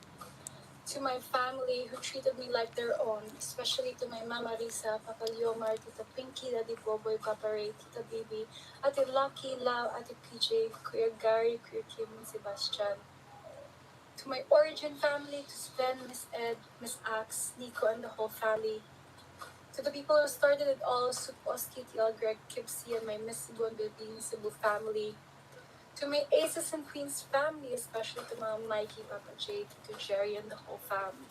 To my family who treated me like their own, especially to my Mama Risa, Papa Liomar, Tita Pinky, Daddy Boboy, Papa Ray, Tita Bibi, Ate Lucky, Lau, Ate PJ, Kuya Gary, Kuya Kim, and Sebastian. To my origin family, to Sven, Miss Ed, Miss Axe, Nico, and the whole family. To the people who started it all, Sup Oski, TL Greg, Kipsy, and my Miss Cebu and Bilbin Cebu family. To my Aces and Queens family, especially to Mama Mikey, Papa Jay, to Jerry, and the whole family.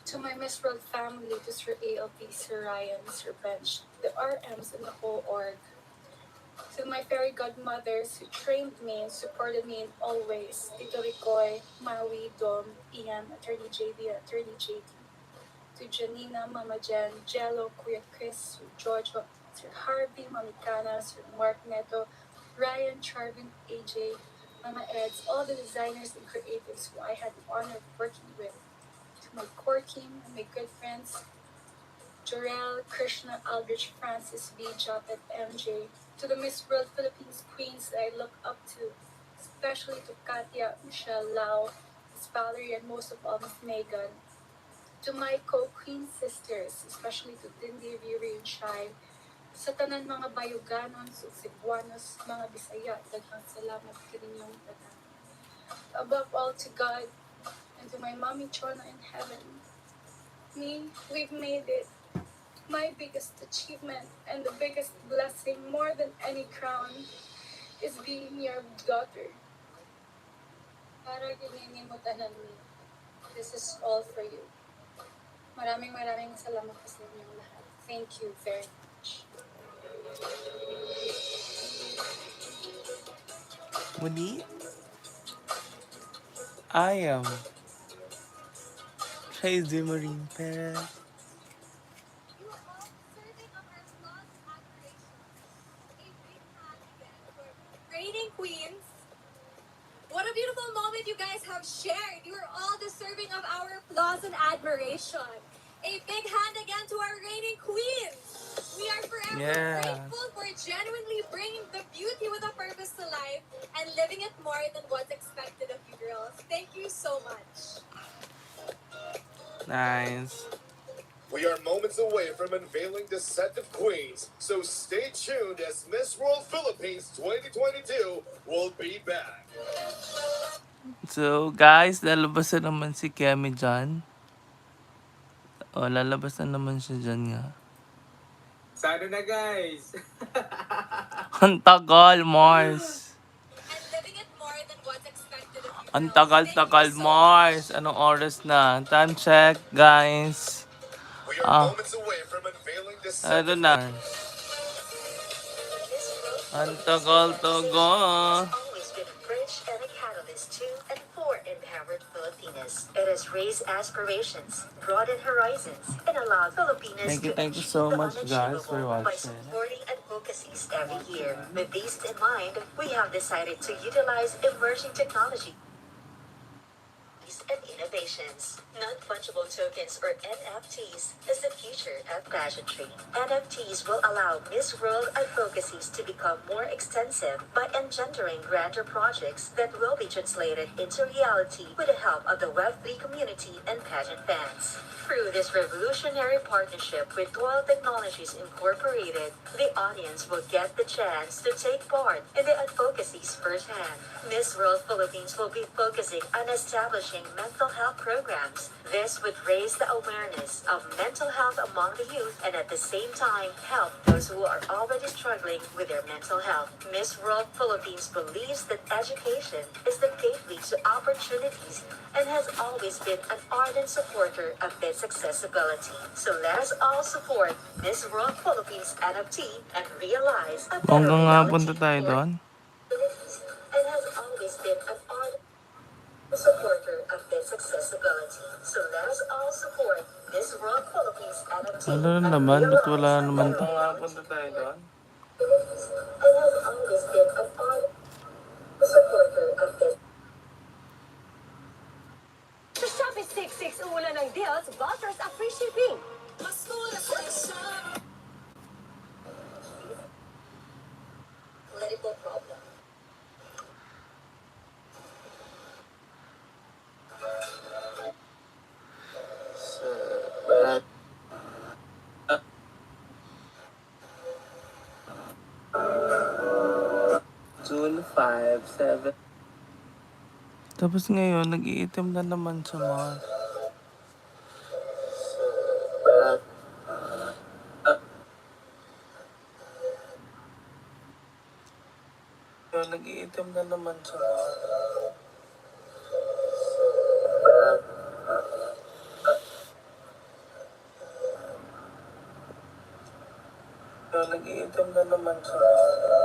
To my Miss World family, to Sir ALP, Sir Ryan, Sir Bench, the RMs, and the whole org. To my fairy godmothers who trained me and supported me in all ways, Tito Ricoy, Maui, Dom, Ian, Attorney JB, and Attorney JD. To Janina, Mama Jen, Jello, Kuya Chris, Sir Giorgio, Sir Harvey, Mami Cana, Sir Mark Neto, Ryan, Charvin, AJ, Mama Eds, all the designers and creatives who I had the honor of working with. To my core team and my good friends, Jorel, Krishna, Aldrich, Francis, B, Japet, MJ. To the Miss World Philippines queens that I look up to, especially to Katia, Michelle Lau, Miss Valerie, and most of all, Miss Megan. To my co-queen sisters, especially to Dindy, Riri, and Shai. Sa tanan mga Bayuganon, sa Cebuanos, mga Bisaya, daghang salamat kaninyong tanan. Above all, to God and to my mommy Chona in heaven. Me, we've made it. My biggest achievement and the biggest blessing, more than any crown, is being your daughter. Para gininin mo tanan ni. This is all for you. Maraming salamat po sa inyong lahat. Thank you very much. Muli, I am Tracy Marine Perez. you're all deserving of our applause and admiration. A big hand again to our reigning queens. We are forever grateful for genuinely bringing the beauty with a purpose to life and living it more than what's expected of you girls. Thank you so much. Nice. We are moments away from unveiling the set of queens, so stay tuned as Miss World Philippines 2022 will be back. So, guys, lalabas na naman si Kemi dyan. O, lalabas na naman siya dyan nga. Sana na, guys. Ang tagal, Mars. And living it more than what's expected of you Ang girls. tagal-tagal, Mars. Anong oras na? Time check, guys. We are moments away from unveiling the set Ano of na? Miss World Ang Philippines tagal-tagal. has always been a bridge and a catalyst to and for empowered Filipinas. It has raised aspirations, broadened horizons, and allowed Filipinas to Thank you achieve so the much, guys, for unachievable by watching. supporting advocacies every year. With these in mind, we have decided to utilize emerging technology and innovations. Non-fungible tokens or NFTs is the future of pageantry. NFTs will allow Miss World advocacies to become more extensive by engendering grander projects that will be translated into reality with the help of the Web3 community and pageant fans. Through this revolutionary partnership with Toil Technologies Incorporated, the audience will get the chance to take part in the advocacies firsthand. Miss World Philippines will be focusing on establishing mental health programs. This would raise the awareness of mental health among the youth and at the same time help those who are already struggling with their mental health. Miss World Philippines believes that education is the gateway to opportunities and has always been an ardent supporter of its accessibility. So let us all support Miss World Philippines NFT and realize a better Hanggang nga reality punta tayo for doon. and has always been an ardent supporter of its accessibility. So let us all support Miss World Philippines NFT Ano and naman? Ba't wala realize a naman to? better Hanggang nga reality punta tayo doon. and has always been an ardent supporter of its Sa Shopee 66, umulan ng deals, vouchers at free shipping. Mas mura sa shop. medical problem. June 5, 7. Tapos ngayon, nag-iitim na naman siya, Mars. Ngayon, nag-iitim na naman siya, Mars. Ngayon, nag-iitim na naman siya, Mars.